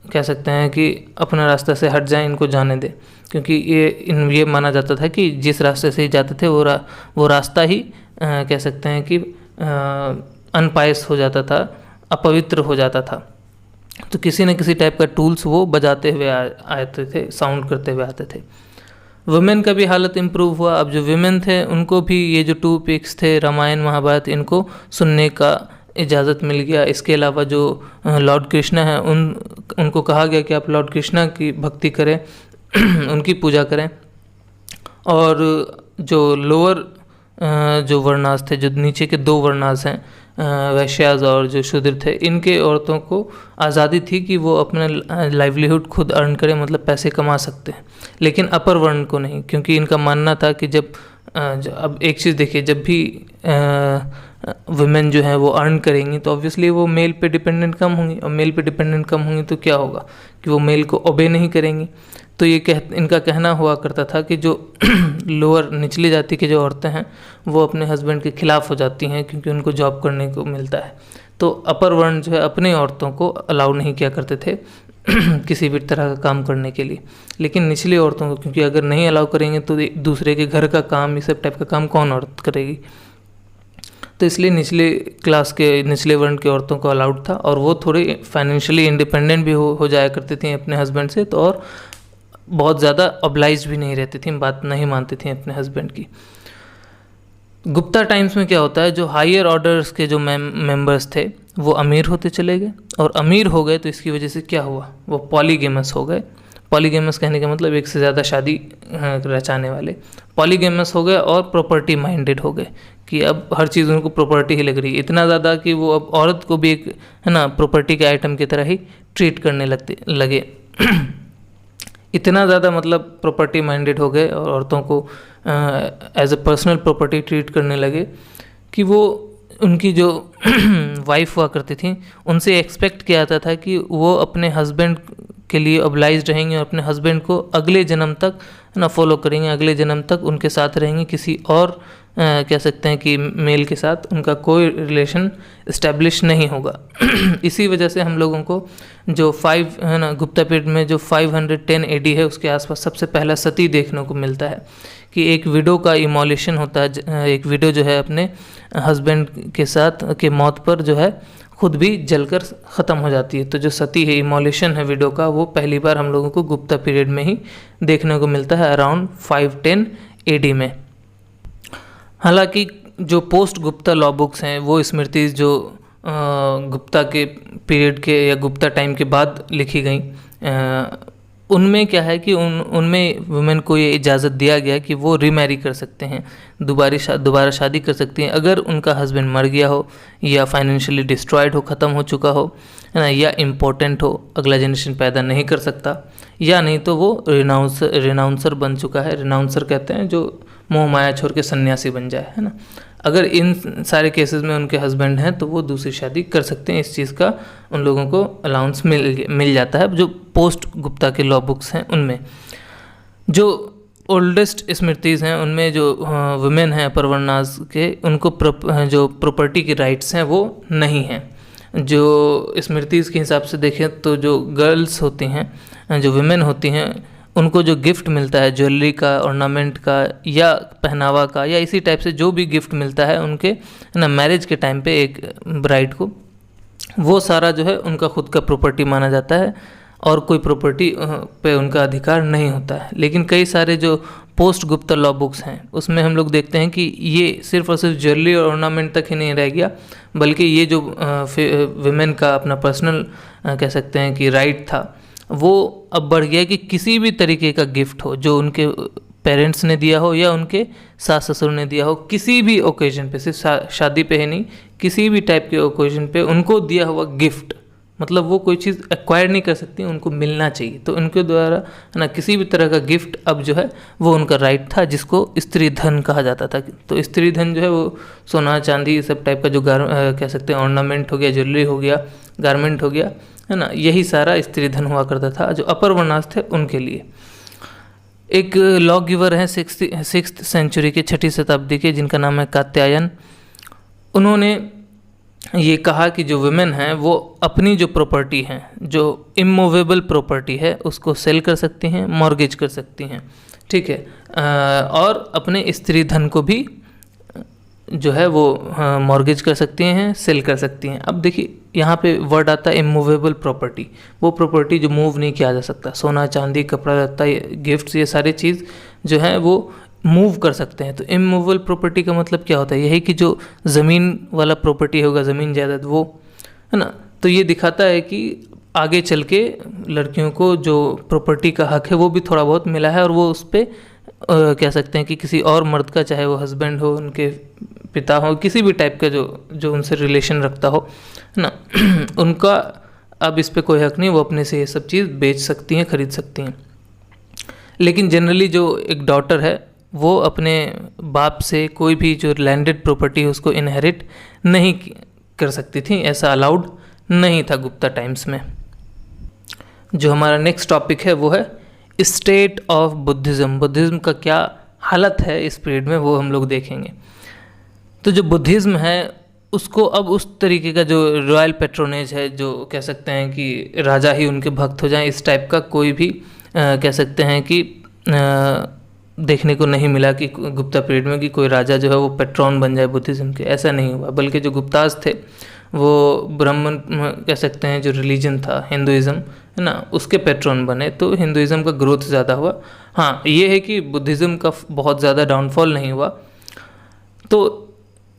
कह सकते हैं कि अपना रास्ता से हट जाएं, इनको जाने दें। क्योंकि ये माना जाता था कि जिस रास्ते से जाते थे वो रास्ता ही कह सकते हैं कि अनपायस हो जाता था, अपवित्र हो जाता था। तो किसी न किसी टाइप का टूल्स वो बजाते हुए आते थे, साउंड करते हुए आते थे। वुमेन का भी हालत इम्प्रूव हुआ। अब जो वुमेन थे उनको भी ये जो 2 पिक्स थे, रामायण महाभारत, इनको सुनने का इजाज़त मिल गया। इसके अलावा जो लॉर्ड कृष्णा हैं उनको कहा गया कि आप लॉर्ड कृष्णा की भक्ति करें, उनकी पूजा करें। और जो लोअर जो वर्णास थे, जो नीचे के 2 वर्णास हैं, वैश्याज और जो शूद्र थे, इनके औरतों को आज़ादी थी कि वो अपना लाइवलीहुड खुद अर्न करें, मतलब पैसे कमा सकते हैं। लेकिन अपर वर्ण को नहीं, क्योंकि इनका मानना था कि जब अब एक चीज़ देखिए, जब भी वुमेन जो है वो अर्न करेंगी तो ऑब्वियसली वो मेल पे डिपेंडेंट कम होंगी, और मेल पे डिपेंडेंट कम होंगी तो क्या होगा कि वो मेल को ओबे नहीं करेंगी। तो ये इनका कहना हुआ करता था कि जो लोअर निचली जाति की जो औरतें हैं वो अपने हस्बैंड के खिलाफ हो जाती हैं, क्योंकि उनको जॉब करने को मिलता है। तो अपर वर्ण जो है अपने औरतों को अलाउ नहीं किया करते थे किसी भी तरह का काम करने के लिए। लेकिन निचली औरतों को, क्योंकि अगर नहीं अलाउ करेंगे तो दूसरे के घर का काम, ये सब टाइप का काम कौन औरत करेगी, तो इसलिए निचले क्लास के, निचले वर्ण की औरतों को अलाउड था। और वो थोड़ी फाइनेंशियली इंडिपेंडेंट भी हो जाया करती थी अपने हस्बैंड से, तो और बहुत ज़्यादा ऑब्लाइज भी नहीं रहती थी, बात नहीं मानती थी अपने हस्बैंड की। गुप्ता टाइम्स में क्या होता है, जो हायर ऑर्डर्स के जो मेंबर्स थे वो अमीर होते चले गए, और अमीर हो गए तो इसकी वजह से क्या हुआ, वो पॉलीगेमस हो गए। पॉलीगेमस कहने का मतलब एक से ज़्यादा शादी रचाने वाले। पॉलीगेमस हो गए और प्रॉपर्टी माइंडेड हो गए कि अब हर चीज़ उनको प्रॉपर्टी ही लग रही है, इतना ज़्यादा कि वो अब औरत को भी एक, है ना, प्रॉपर्टी के आइटम की तरह ही ट्रीट करने लगे इतना ज़्यादा मतलब प्रॉपर्टी माइंडेड हो गए और औरतों को as a personal property treat करने लगे कि वो उनकी जो वाइफ हुआ करती थी उनसे एक्सपेक्ट किया जाता था कि वो अपने हस्बैंड के लिए ऑब्लाइज रहेंगे और अपने हस्बैंड को अगले जन्म तक ना फॉलो करेंगे, अगले जन्म तक उनके साथ रहेंगे, किसी और कह सकते हैं कि मेल के साथ उनका कोई रिलेशन इस्टेब्लिश नहीं होगा। इसी वजह से हम लोगों को जो 5 है ना, गुप्ता पीरियड में जो 510 AD है उसके आसपास सबसे पहला सती देखने को मिलता है कि एक विडो का इमोलेशन होता है। एक विडो जो है अपने हस्बैंड के साथ के मौत पर जो है खुद भी जलकर ख़त्म हो जाती है। तो जो सती है, इमोलेशन है विडो का, वो पहली बार हम लोगों को गुप्ता पीरियड में ही देखने को मिलता है, अराउंड 510 AD में। हालांकि जो पोस्ट गुप्ता लॉ बुक्स हैं वो स्मृति जो गुप्ता के पीरियड के या गुप्ता टाइम के बाद लिखी गई, उनमें क्या है कि उनमें वुमेन को ये इजाज़त दिया गया कि वो रीमैरी कर सकते हैं, दोबारा शादी कर सकती हैं अगर उनका हस्बैंड मर गया हो या फाइनेंशियली डिस्ट्रॉयड हो, ख़त्म हो चुका हो, है ना, या इम्पोर्टेंट हो, अगला जनरेशन पैदा नहीं कर सकता, या नहीं तो वो रिनाउंसर बन चुका है। रिनाउंसर कहते हैं जो मोह माया छोड़ के सन्यासी बन जाए, है ना। अगर इन सारे केसेस में उनके हस्बैंड हैं तो वो दूसरी शादी कर सकते हैं। इस चीज़ का उन लोगों को अलाउंस मिल जाता है जो पोस्ट गुप्ता के लॉ बुक्स हैं उनमें। जो ओल्डेस्ट स्मृतिज़ हैं उनमें जो वुमेन हैं अपर वर्णास के, उनको जो प्रॉपर्टी के राइट्स हैं वो नहीं हैं। जो स्मृतिज़ के हिसाब से देखें तो जो गर्ल्स होती हैं, जो वुमेन होती हैं, उनको जो गिफ्ट मिलता है ज्वेलरी का, ऑर्नामेंट का या पहनावा का या इसी टाइप से जो भी गिफ्ट मिलता है उनके ना मैरिज के टाइम पे एक ब्राइड को, वो सारा जो है उनका खुद का प्रॉपर्टी माना जाता है। और कोई प्रॉपर्टी पे उनका अधिकार नहीं होता है। लेकिन कई सारे जो पोस्ट गुप्ता लॉ बुक्स हैं उसमें हम लोग देखते हैं कि ये सिर्फ और सिर्फ ज्वेलरी और ऑर्नामेंट तक ही नहीं रह गया, बल्कि ये जो विमेन का अपना पर्सनल कह सकते हैं कि राइट था, वो अब बढ़ गया कि किसी भी तरीके का गिफ्ट हो जो उनके पेरेंट्स ने दिया हो या उनके सास ससुर ने दिया हो, किसी भी ओकेजन पे, सिर्फ शादी पे ही नहीं, किसी भी टाइप के ओकेजन पे उनको दिया हुआ गिफ्ट, मतलब वो कोई चीज़ एक्वायर नहीं कर सकती, उनको मिलना चाहिए। तो उनके द्वारा ना किसी भी तरह का गिफ्ट अब जो है वो उनका राइट था, जिसको स्त्री धन कहा जाता था। तो स्त्री धन जो है वो सोना चांदी सब टाइप का जो कह सकते हैं ऑर्नामेंट हो गया, ज्वेलरी हो गया, गारमेंट हो गया, है ना, यही सारा स्त्री धन हुआ करता था जो अपर वर्णास थे उनके लिए। एक लॉ गिवर हैं सिक्स्थ सेंचुरी के, 6ठी शताब्दी के, जिनका नाम है कात्यायन। उन्होंने ये कहा कि जो वुमेन हैं वो अपनी जो प्रॉपर्टी है, जो इमूवेबल प्रॉपर्टी है, उसको सेल कर सकती हैं, मॉर्गेज कर सकती हैं, ठीक है, और अपने स्त्री धन को भी जो है वो मॉर्गेज कर सकती हैं, सेल कर सकती हैं। अब देखिए यहाँ पे वर्ड आता है इमूवेबल प्रॉपर्टी, वो प्रॉपर्टी जो मूव नहीं किया जा सकता। सोना चांदी कपड़ा लत्ता गिफ्ट्स ये सारी चीज़ जो है वो मूव कर सकते हैं। तो इमूवेबल प्रॉपर्टी का मतलब क्या होता है, यही कि जो ज़मीन वाला प्रॉपर्टी होगा, ज़मीन जायदाद, वो है ना। तो ये दिखाता है कि आगे चल के लड़कियों को जो प्रॉपर्टी का हक है वो भी थोड़ा बहुत मिला है, और वो उस पर कह सकते हैं कि किसी और मर्द का, चाहे वो हस्बैंड हो, उनके पिता हो, किसी भी टाइप का जो उनसे रिलेशन रखता हो, है ना, उनका अब इस पे कोई हक नहीं, वो अपने से ये सब चीज़ बेच सकती हैं, खरीद सकती हैं। लेकिन जनरली जो एक डॉटर है वो अपने बाप से कोई भी जो लैंडेड प्रॉपर्टी है उसको इनहेरिट नहीं कर सकती थी, ऐसा अलाउड नहीं था गुप्ता टाइम्स में। जो हमारा नेक्स्ट टॉपिक है वो है स्टेट ऑफ बुद्धिज़्म। बुद्धिज़्म का क्या हालत है इस पीरियड में, वो हम लोग देखेंगे। तो जो बुद्धिज़्म है उसको अब उस तरीके का जो रॉयल पेट्रोनेज है, जो कह सकते हैं कि राजा ही उनके भक्त हो जाएं, इस टाइप का कोई भी कह सकते हैं कि देखने को नहीं मिला कि गुप्ता पीरियड में कि कोई राजा जो है वो पेट्रॉन बन जाए बुद्धिज़्म के, ऐसा नहीं हुआ। बल्कि जो गुप्ताज थे वो ब्राह्मण कह सकते हैं, जो रिलीजन था हिंदुइज़्म, है ना, उसके पेट्रॉन बने, तो हिंदुइज़्म का ग्रोथ ज़्यादा हुआ। हाँ, ये है कि बुद्धिज़्म का बहुत ज़्यादा डाउनफॉल नहीं हुआ। तो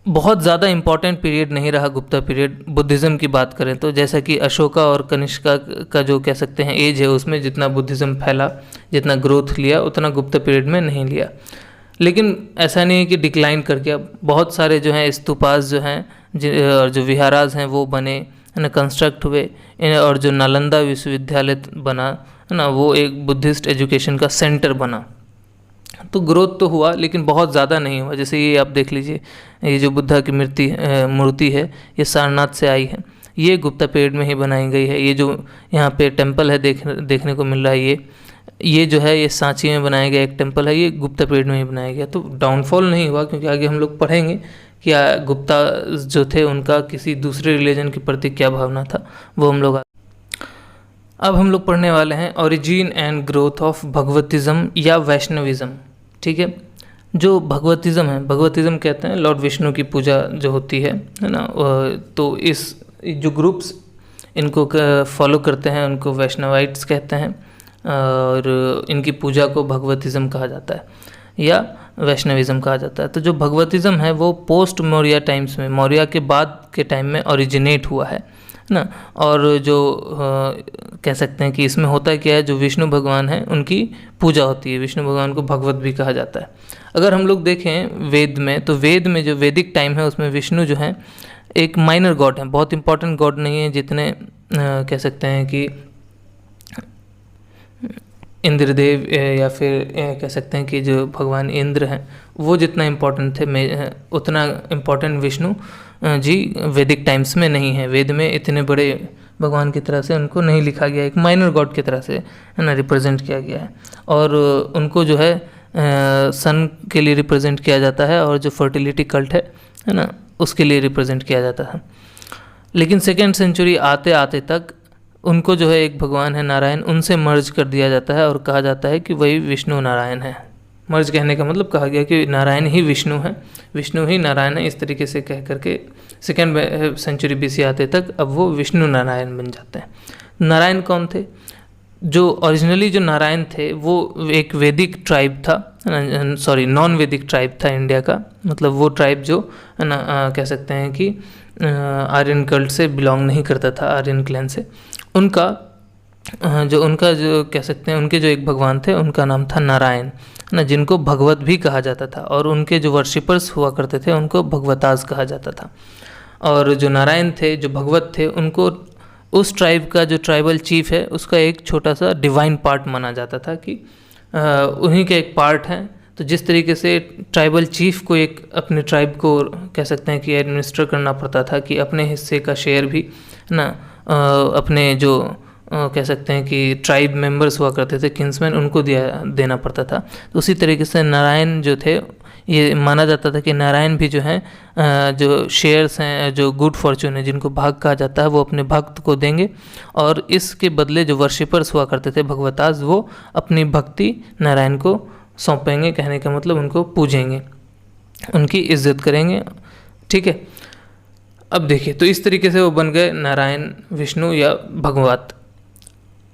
बहुत ज़्यादा इम्पॉर्टेंट पीरियड नहीं रहा गुप्ता पीरियड बुद्धिज़्म की बात करें तो। जैसा कि अशोका और कनिष्का का जो कह सकते हैं एज है, उसमें जितना बुद्धिज़्म फैला, जितना ग्रोथ लिया, उतना गुप्ता पीरियड में नहीं लिया। लेकिन ऐसा नहीं है कि डिक्लाइन करके, अब बहुत सारे जो हैं स्तूपास जो हैं और जो विहाराज हैं वो बने, है ना, कंस्ट्रक्ट हुए, और जो नालंदा विश्वविद्यालय बना, है ना, वो एक बुद्धिस्ट एजुकेशन का सेंटर बना। तो ग्रोथ तो हुआ लेकिन बहुत ज़्यादा नहीं हुआ। जैसे ये आप देख लीजिए, ये जो बुद्धा की मूर्ति है ये सारनाथ से आई है, ये गुप्ता पीरियड में ही बनाई गई है। ये जो यहाँ पे टेम्पल है देखने को मिल रहा है, ये जो है ये सांची में बनाया गया एक टेम्पल है, ये गुप्ता पीरियड में ही बनाया गया। तो डाउनफॉल नहीं हुआ, क्योंकि आगे हम लोग पढ़ेंगे कि गुप्ता जो थे उनका किसी दूसरे रिलीजन के प्रति क्या भावना था, वो हम लोग अब हम लोग पढ़ने वाले हैं ओरिजिन एंड ग्रोथ ऑफ भगवतिज़्म या वैष्णविज़्म। ठीक है, जो भगवतिज़्म है, भगवतिज़्म कहते हैं लॉर्ड विष्णु की पूजा जो होती है ना, तो इस जो ग्रुप्स इनको फॉलो करते हैं उनको वैष्णवाइट्स कहते हैं, और इनकी पूजा को भगवतिज़्म कहा जाता है या वैष्णविज़्म कहा जाता है। तो जो भगवतिज़्म है वो पोस्ट मौर्य टाइम्स में, मौर्य के बाद के टाइम में ओरिजिनेट हुआ है ना। और जो कह सकते हैं कि इसमें होता क्या है, जो विष्णु भगवान हैं उनकी पूजा होती है, विष्णु भगवान को भगवत भी कहा जाता है। अगर हम लोग देखें वेद में, तो वेद में जो वैदिक टाइम है उसमें विष्णु जो है एक माइनर गॉड है, बहुत इंपॉर्टेंट गॉड नहीं है जितने कह सकते हैं कि इंद्रदेव या फिर कह सकते हैं कि जो भगवान इंद्र हैं वो जितना इम्पोर्टेंट थे, उतना इम्पोर्टेंट विष्णु जी वैदिक टाइम्स में नहीं है। वेद में इतने बड़े भगवान की तरह से उनको नहीं लिखा गया, एक माइनर गॉड की तरह से, है ना, रिप्रेजेंट किया गया है। और उनको जो है सन के लिए रिप्रेजेंट किया जाता है, और जो फर्टिलिटी कल्ट है ना, उसके लिए रिप्रेजेंट किया जाता है। लेकिन सेकेंड सेंचुरी आते आते तक उनको जो है एक भगवान है नारायण, उनसे मर्ज कर दिया जाता है और कहा जाता है कि वही विष्णु नारायण है। मर्ज कहने का मतलब कहा गया कि नारायण ही विष्णु है, विष्णु ही नारायण है, इस तरीके से कह करके सेकेंड सेंचुरी BC आते तक अब वो विष्णु नारायण बन जाते हैं। नारायण कौन थे? जो ओरिजिनली जो नारायण थे वो एक वैदिक ट्राइब था, सॉरी नॉन वैदिक ट्राइब था इंडिया का। मतलब वो ट्राइब जो कह सकते हैं कि आर्यन कल्ट से बिलोंग नहीं करता था, आर्यन क्लैन से। उनका जो कह सकते हैं उनके जो एक भगवान थे उनका नाम था नारायण ना, जिनको भगवत भी कहा जाता था, और उनके जो वर्शिपर्स हुआ करते थे उनको भगवताज कहा जाता था। और जो नारायण थे, जो भगवत थे, उनको उस ट्राइब का जो ट्राइबल चीफ है उसका एक छोटा सा डिवाइन पार्ट माना जाता था कि उन्हीं के एक पार्ट हैं। तो जिस तरीके से ट्राइबल चीफ को एक अपने ट्राइब को कह सकते हैं कि एडमिनिस्टर करना पड़ता था, कि अपने हिस्से का शेयर भी ना अपने जो कह सकते हैं कि ट्राइब मेंबर्स हुआ करते थे, किंग्समैन, उनको देना पड़ता था। तो उसी तरीके से नारायण जो थे, ये माना जाता था कि नारायण भी जो हैं जो शेयर्स हैं, जो गुड फॉर्चून है, जिनको भाग कहा जाता है, वो अपने भक्त को देंगे, और इसके बदले जो वर्शिपर्स हुआ करते थे भगवताज, वो अपनी भक्ति नारायण को सौंपेंगे। कहने का मतलब उनको पूजेंगे, उनकी इज्जत करेंगे। ठीक है, अब देखिए, तो इस तरीके से वो बन गए नारायण, विष्णु या भगवत।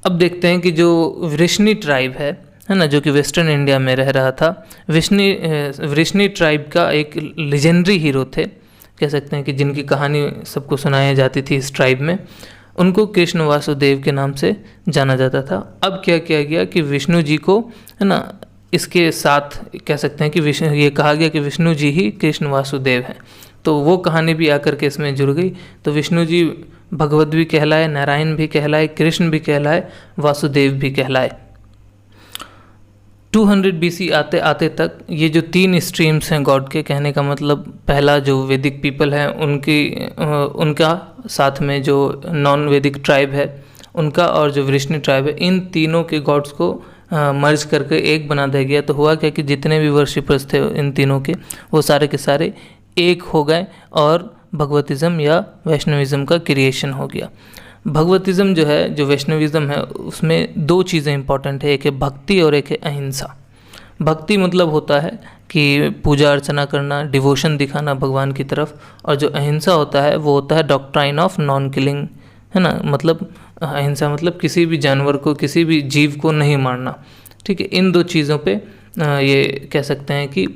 अब देखते हैं कि जो वृष्णि ट्राइब है ना, जो कि वेस्टर्न इंडिया में रह रहा था, वृष्णि ट्राइब का एक लेजेंडरी हीरो थे, कह सकते हैं कि जिनकी कहानी सबको सुनाई जाती थी इस ट्राइब में। उनको कृष्ण वासुदेव के नाम से जाना जाता था। अब क्या किया गया कि विष्णु जी को है ना, इसके साथ कह सकते हैं कि ये कहा गया कि विष्णु जी ही कृष्ण वासुदेव हैं। तो वो कहानी भी आकर के इसमें जुड़ गई। तो विष्णु जी भगवत भी कहलाए, नारायण भी कहलाए, कृष्ण भी कहलाए, वासुदेव भी कहलाए। 200 BC आते आते तक ये जो 3 स्ट्रीम्स हैं गॉड के, कहने का मतलब पहला जो वैदिक पीपल हैं उनका, साथ में जो नॉन वैदिक ट्राइब है उनका, और जो वृष्णि ट्राइब है, इन तीनों के गॉड्स को मर्ज करके एक बना दिया गया। तो हुआ क्या कि जितने भी वर्शिपर्स थे इन तीनों के, वो सारे के सारे एक हो गए, और भगवतिज़्म या वैष्णविज़्म का क्रिएशन हो गया। भगवतिज़्म जो है, जो वैष्णविज़्म है, उसमें 2 चीज़ें इंपॉर्टेंट है, एक है भक्ति और एक है अहिंसा। भक्ति मतलब होता है कि पूजा अर्चना करना, डिवोशन दिखाना भगवान की तरफ, और जो अहिंसा होता है वो होता है डॉक्ट्राइन ऑफ नॉन किलिंग, है ना। मतलब अहिंसा मतलब किसी भी जानवर को, किसी भी जीव को नहीं मारना। ठीक है, इन 2 चीज़ों पे ये कह सकते हैं कि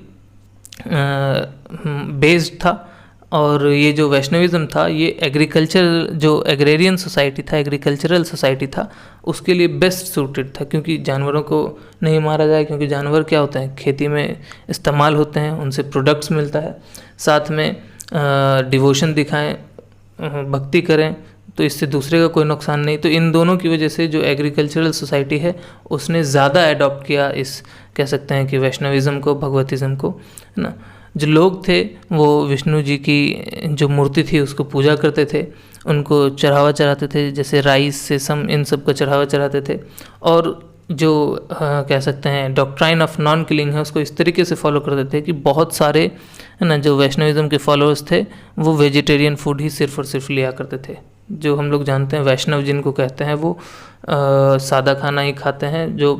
बेस्ड था। और ये जो वैष्णविज़्म था, ये एग्रीकल्चर, जो एग्रेरियन सोसाइटी था, एग्रीकल्चरल सोसाइटी था, उसके लिए बेस्ट सूटेड था, क्योंकि जानवरों को नहीं मारा जाए, क्योंकि जानवर क्या होते हैं, खेती में इस्तेमाल होते हैं, उनसे प्रोडक्ट्स मिलता है, साथ में डिवोशन दिखाएं, भक्ति करें, तो इससे दूसरे का कोई नुकसान नहीं। तो इन दोनों की वजह से जो एग्रीकल्चरल सोसाइटी है उसने ज़्यादा अडॉप्ट किया इस, कह सकते हैं कि वैष्णविज़्म को, भगवतिज़्म को, है ना। जो लोग थे वो विष्णु जी की जो मूर्ति थी उसको पूजा करते थे, उनको चढ़ावा चढ़ाते थे, जैसे राइस, सेसम, इन सब का चढ़ावा चढ़ाते थे। और जो कह सकते हैं डॉक्ट्राइन ऑफ नॉन किलिंग है, उसको इस तरीके से फॉलो करते थे कि बहुत सारे, है ना, जो वैष्णविज़्म के फॉलोअर्स थे वो वेजिटेरियन फूड ही सिर्फ और सिर्फ लिया करते थे। जो हम लोग जानते हैं वैष्णव जिनको कहते हैं, वो सादा खाना ही खाते हैं, जो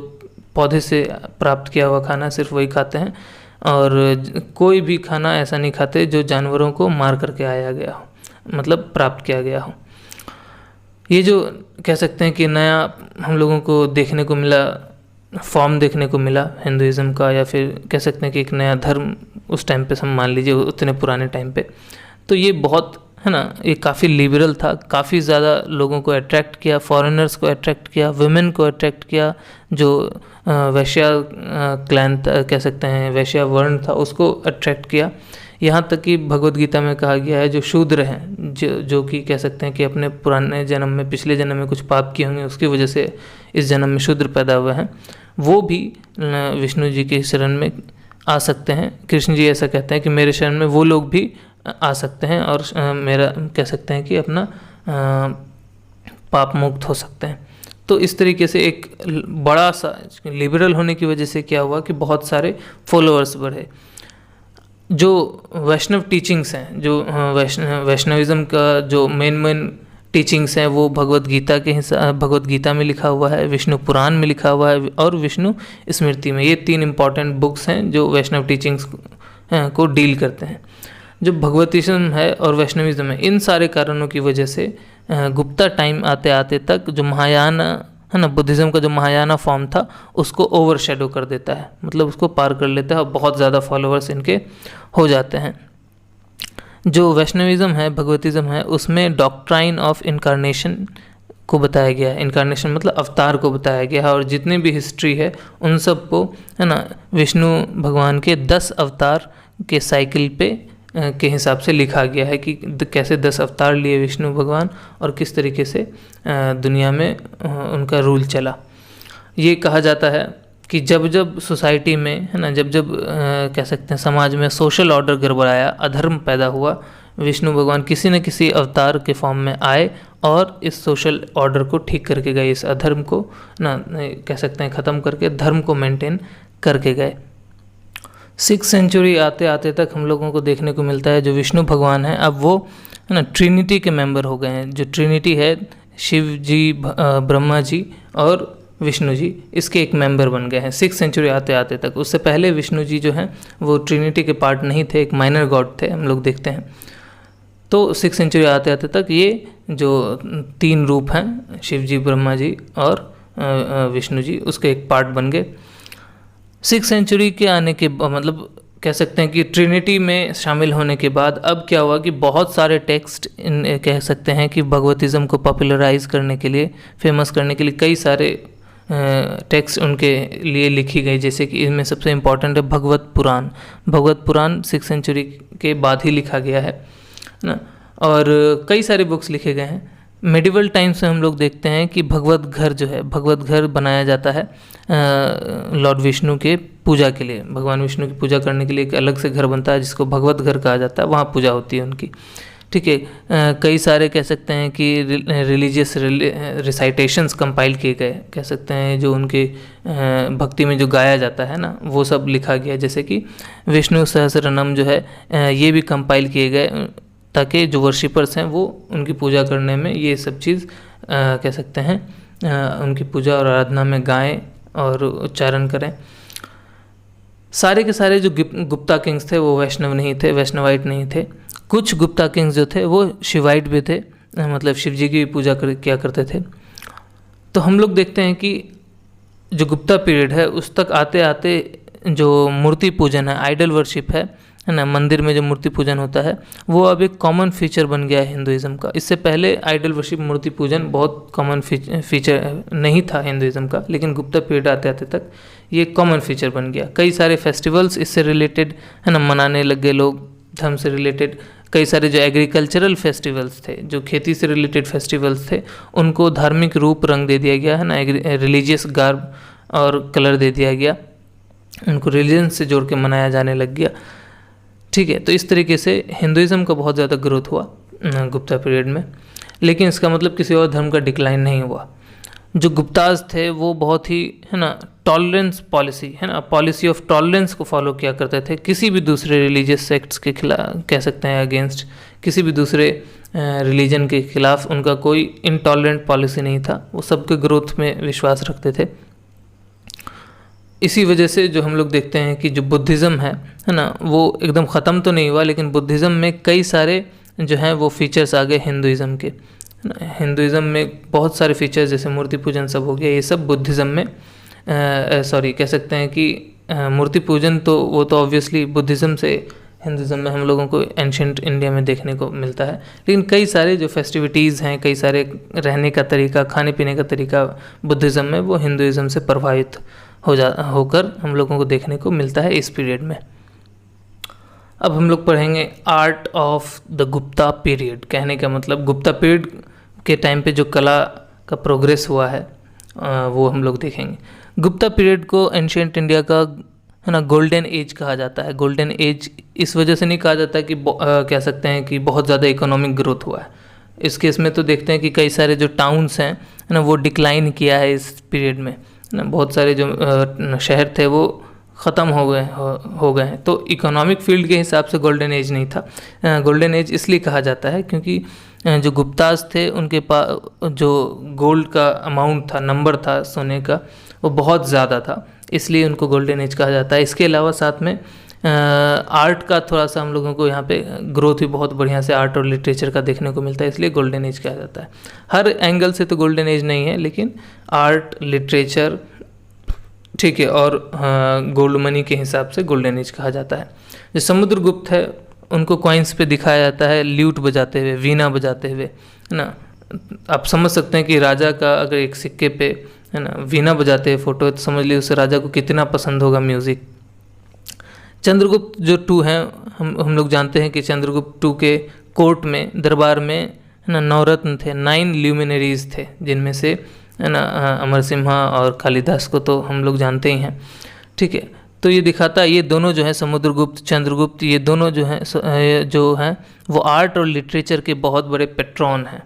पौधे से प्राप्त किया हुआ खाना सिर्फ वही खाते हैं, और कोई भी खाना ऐसा नहीं खाते जो जानवरों को मार करके आया गया हो, मतलब प्राप्त किया गया हो। ये जो कह सकते हैं कि नया हम लोगों को देखने को मिला, फॉर्म देखने को मिला हिंदुइज़्म का, या फिर कह सकते हैं कि एक नया धर्म उस टाइम पे हम मान लीजिए, उतने पुराने टाइम पे, तो ये बहुत, है ना, ये काफ़ी लिबरल था, काफ़ी ज़्यादा लोगों को अट्रैक्ट किया, फॉरेनर्स को अट्रैक्ट किया, वुमेन को अट्रैक्ट किया, जो वैश्या क्लैन कह सकते हैं, वैश्या वर्ण था, उसको अट्रैक्ट किया। यहाँ तक कि भगवद गीता में कहा गया है जो शूद्र हैं, जो कि कह सकते हैं कि अपने पुराने जन्म में, पिछले जन्म में कुछ पाप किए होंगे, उसकी वजह से इस जन्म में शूद्र पैदा हुए हैं, वो भी विष्णु जी के शरण में आ सकते हैं। कृष्ण जी ऐसा कहते हैं कि मेरे शरण में वो लोग भी आ सकते हैं और मेरा कह सकते हैं कि अपना पाप मुक्त हो सकते हैं। तो इस तरीके से एक बड़ा सा लिबरल होने की वजह से क्या हुआ कि बहुत सारे फॉलोअर्स बढ़े। जो वैष्णव टीचिंग्स हैं, जो वैष्णविज़्म का जो मेन टीचिंग्स हैं, वो भगवद गीता में लिखा हुआ है, विष्णु पुराण में लिखा हुआ है और विष्णु स्मृति में। ये 3 इम्पॉर्टेंट बुक्स हैं जो वैष्णव टीचिंग्स को डील करते हैं। जो भगवतिज़्म है और वैष्णविज़्म है, इन सारे कारणों की वजह से गुप्ता टाइम आते आते तक जो महायान है ना, बुद्धिज़्म का जो महायाना फॉर्म था उसको ओवरशैडो कर देता है, मतलब उसको पार कर लेता है और बहुत ज़्यादा फॉलोअर्स इनके हो जाते हैं। जो वैष्णविज़्म है, भगवतिज़्म है, उसमें डॉक्ट्राइन ऑफ इनकारनेशन को बताया गया है। इनकारनेशन मतलब अवतार को बताया गया है, और जितनी भी हिस्ट्री है उन सब को, है ना, विष्णु भगवान के 10 अवतार के साइकिल पे के हिसाब से लिखा गया है कि कैसे 10 अवतार लिए विष्णु भगवान और किस तरीके से दुनिया में उनका रूल चला। ये कहा जाता है कि जब जब सोसाइटी में, है ना, जब जब कह सकते हैं समाज में सोशल ऑर्डर गड़बड़ाया, अधर्म पैदा हुआ, विष्णु भगवान किसी न किसी अवतार के फॉर्म में आए और इस सोशल ऑर्डर को ठीक करके गए, इस अधर्म को ना कह सकते हैं ख़त्म करके धर्म को मेंटेन करके गए। 6th सेंचुरी आते आते तक हम लोगों को देखने को मिलता है जो विष्णु भगवान है अब वो, है ना, ट्रिनिटी के मेंबर हो गए हैं। जो ट्रिनिटी है, शिव जी, ब्रह्मा जी और विष्णु जी, इसके एक मेंबर बन गए हैं 6th सेंचुरी आते आते तक। उससे पहले विष्णु जी जो हैं वो ट्रिनिटी के पार्ट नहीं थे, एक माइनर गॉड थे, हम लोग देखते हैं। तो 6th सेंचुरी आते आते तक ये जो 3 रूप हैं, शिव जी, ब्रह्मा जी और विष्णु जी, उसके एक पार्ट बन गए। 6th सेंचुरी के आने के मतलब कह सकते हैं कि ट्रिनिटी में शामिल होने के बाद अब क्या हुआ कि बहुत सारे टेक्स्ट कह सकते हैं कि भगवतिज़्म को पॉपुलराइज करने के लिए, फेमस करने के लिए कई सारे टेक्स्ट उनके लिए लिखी गई। जैसे कि इनमें सबसे इम्पॉर्टेंट है भगवत पुराण। भगवत पुराण 6th सेंचुरी के बाद ही लिखा गया है ना, और कई सारे बुक्स लिखे गए हैं। मेडिवल टाइम्स में हम लोग देखते हैं कि भगवत घर जो है, भगवत घर बनाया जाता है लॉर्ड विष्णु के पूजा के लिए। भगवान विष्णु की पूजा करने के लिए एक अलग से घर बनता है जिसको भगवत घर कहा जाता है, वहाँ पूजा होती है उनकी, ठीक है। कई सारे कह सकते हैं कि रिलीजियस रिसाइटेशंस कंपाइल किए गए, कह सकते हैं जो उनके भक्ति में जो गाया जाता है ना, वो सब लिखा गया। जैसे कि विष्णु सहस्रनाम जो है ये भी कंपाइल किए गए ताकि जो वर्शिपर्स हैं वो उनकी पूजा करने में ये सब चीज़ कह सकते हैं उनकी पूजा और आराधना में गाएं और उच्चारण करें। सारे के सारे जो गुप्ता किंग्स थे वो वैष्णव नहीं थे, वैष्णवाइट नहीं थे। कुछ गुप्ता किंग्स जो थे वो शिवाइट भी थे, मतलब शिव जी की पूजा किया करते थे। तो हम लोग देखते हैं कि जो गुप्ता पीरियड है उस तक आते आते जो मूर्ति पूजन है, आइडल वर्शिप है ना, मंदिर में जो मूर्ति पूजन होता है वो अब एक कॉमन फीचर बन गया है हिंदुइज़्म का। इससे पहले आइडल वर्शिप, मूर्ति पूजन बहुत कॉमन फीचर नहीं था हिंदुइज़्म का, लेकिन गुप्ता पीरियड आते आते तक ये कॉमन फीचर बन गया। कई सारे फेस्टिवल्स इससे रिलेटेड, है ना, मनाने लग गए लोग, धर्म से रिलेटेड। कई सारे जो एग्रीकल्चरल फेस्टिवल्स थे, जो खेती से रिलेटेड फेस्टिवल्स थे, उनको धार्मिक रूप रंग दे दिया गया, है ना, रिलीजियस गार्ब और कलर दे दिया गया, उनको रिलीजन से जोड़ के मनाया जाने लग गया, ठीक है। तो इस तरीके से हिंदुइज़्म का बहुत ज़्यादा ग्रोथ हुआ गुप्ता पीरियड में, लेकिन इसका मतलब किसी और धर्म का डिक्लाइन नहीं हुआ। जो गुप्ताज थे वो बहुत ही, है ना, टॉलरेंस पॉलिसी, है ना, पॉलिसी ऑफ टॉलरेंस को फॉलो किया करते थे। किसी भी दूसरे रिलीजियस सेक्ट्स के खिलाफ, कह सकते हैं अगेंस्ट, किसी भी दूसरे रिलीजन के खिलाफ उनका कोई इनटॉलरेंट पॉलिसी नहीं था। वो सबके ग्रोथ में विश्वास रखते थे। इसी वजह से जो हम लोग देखते हैं कि जो बुद्धिज़्म है ना, वो एकदम ख़त्म तो नहीं हुआ, लेकिन बुद्धिज़्म में कई सारे जो हैं वो फीचर्स आ गए हिंदुइज़्म के। हिंदुइज़्म में बहुत सारे फीचर्स जैसे मूर्ति पूजन सब हो गया, ये सब बुद्धिज़्म में कह सकते हैं कि मूर्ति पूजन तो वो तो ऑब्वियसली बुद्धिज़्म से हिंदुइज़्म में हम लोगों को एंशिएंट इंडिया में देखने को मिलता है। लेकिन कई सारे जो फेस्टिविटीज़ हैं, कई सारे रहने का तरीका, खाने पीने का तरीका बुद्धिज़्म में, वो हिंदुइज़्म से प्रभावित होकर हम लोगों को देखने को मिलता है इस पीरियड में। अब हम लोग पढ़ेंगे art of the Gupta period. कहने का मतलब गुप्ता पीरियड के टाइम पे जो कला का प्रोग्रेस हुआ है वो हम लोग देखेंगे। गुप्ता पीरियड को एंशिएंट इंडिया का, है ना, गोल्डन एज कहा जाता है। गोल्डन एज इस वजह से नहीं कहा जाता कि कह सकते हैं कि बहुत ज़्यादा इकोनॉमिक ग्रोथ हुआ है। इस केस में तो देखते हैं कि कई सारे जो टाउन्स हैं, है ना, वो डिक्लाइन किया है इस पीरियड में, है ना। बहुत सारे जो शहर थे वो ख़त्म हो गए हैं। तो इकोनॉमिक फील्ड के हिसाब से गोल्डन एज नहीं था। गोल्डन एज इसलिए कहा जाता है क्योंकि जो गुप्ताज थे उनके पास जो गोल्ड का अमाउंट था, नंबर था सोने का, वो बहुत ज़्यादा था, इसलिए उनको गोल्डन एज कहा जाता है। इसके अलावा साथ में आर्ट का थोड़ा सा हम लोगों को यहाँ पे ग्रोथ भी बहुत बढ़िया से आर्ट और लिटरेचर का देखने को मिलता है, इसलिए गोल्डन एज कहा जाता है। हर एंगल से तो गोल्डन एज नहीं है, लेकिन आर्ट, लिटरेचर, ठीक है, और गोल्ड मनी के हिसाब से गोल्डन एज कहा जाता है। जो समुद्रगुप्त है उनको कॉइन्स पे दिखाया जाता है ल्यूट बजाते हुए, वीणा बजाते हुए, है ना। आप समझ सकते हैं कि राजा का अगर एक सिक्के पे, है ना, वीणा बजाते हुए फोटो है तो समझ लीजिए उस राजा को कितना पसंद होगा म्यूज़िक। चंद्रगुप्त जो टू हैं, हम लोग जानते हैं कि चंद्रगुप्त टू के कोर्ट में, दरबार में, है ना, 9 रत्न थे, 9 ल्यूमिनरीज थे, जिनमें से, है ना, अमर सिम्हा और कालिदास को तो हम लोग जानते ही हैं, ठीक है। तो ये दिखाता है, ये दोनों जो है समुद्रगुप्त, चंद्रगुप्त, ये दोनों जो हैं वो आर्ट और लिटरेचर के बहुत बड़े पेट्रॉन हैं,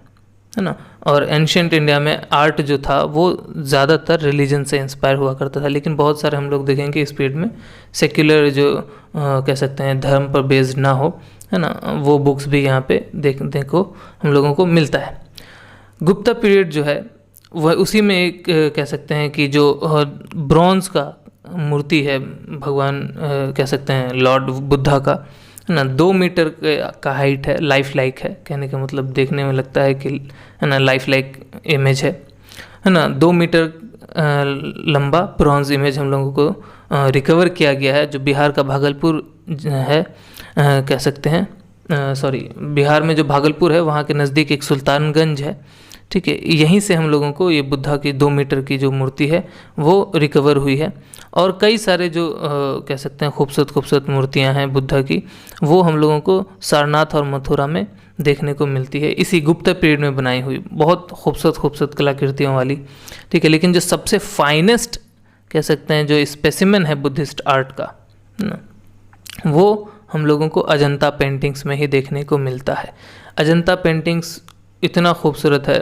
है ना। और एंशियंट इंडिया में आर्ट जो था वो ज़्यादातर रिलीजन से इंस्पायर हुआ करता था, लेकिन बहुत सारे हम लोग देखेंगे इस पीरियड में सेक्युलर जो कह सकते हैं धर्म पर बेस्ड ना हो, है ना, वो बुक्स भी यहाँ पे देखने को हम लोगों को मिलता है। गुप्ता पीरियड जो है वह उसी में एक कह सकते हैं कि जो ब्रॉन्ज का मूर्ति है भगवान कह सकते हैं लॉर्ड बुद्धा का, है ना, 2 मीटर का हाइट है, लाइफ लाइक है, कहने का मतलब देखने में लगता है कि, है ना, लाइफ लाइक इमेज है ना। 2 मीटर लंबा ब्रॉन्ज इमेज हम लोगों को रिकवर किया गया है, जो बिहार का भागलपुर है, कह सकते हैं, सॉरी, बिहार में जो भागलपुर है वहाँ के नज़दीक एक सुल्तानगंज है, ठीक है। यहीं से हम लोगों को ये बुद्धा की 2 मीटर की जो मूर्ति है वो रिकवर हुई है। और कई सारे जो कह सकते हैं खूबसूरत मूर्तियां हैं बुद्धा की, वो हम लोगों को सारनाथ और मथुरा में देखने को मिलती है, इसी गुप्ता पीरियड में बनाई हुई, बहुत खूबसूरत कलाकृतियों वाली, ठीक है। लेकिन जो सबसे फाइनेस्ट कह सकते हैं जो स्पेसिमेन है बुद्धिस्ट आर्ट का ना, वो हम लोगों को अजंता पेंटिंग्स में ही देखने को मिलता है। अजंता पेंटिंग्स इतना खूबसूरत है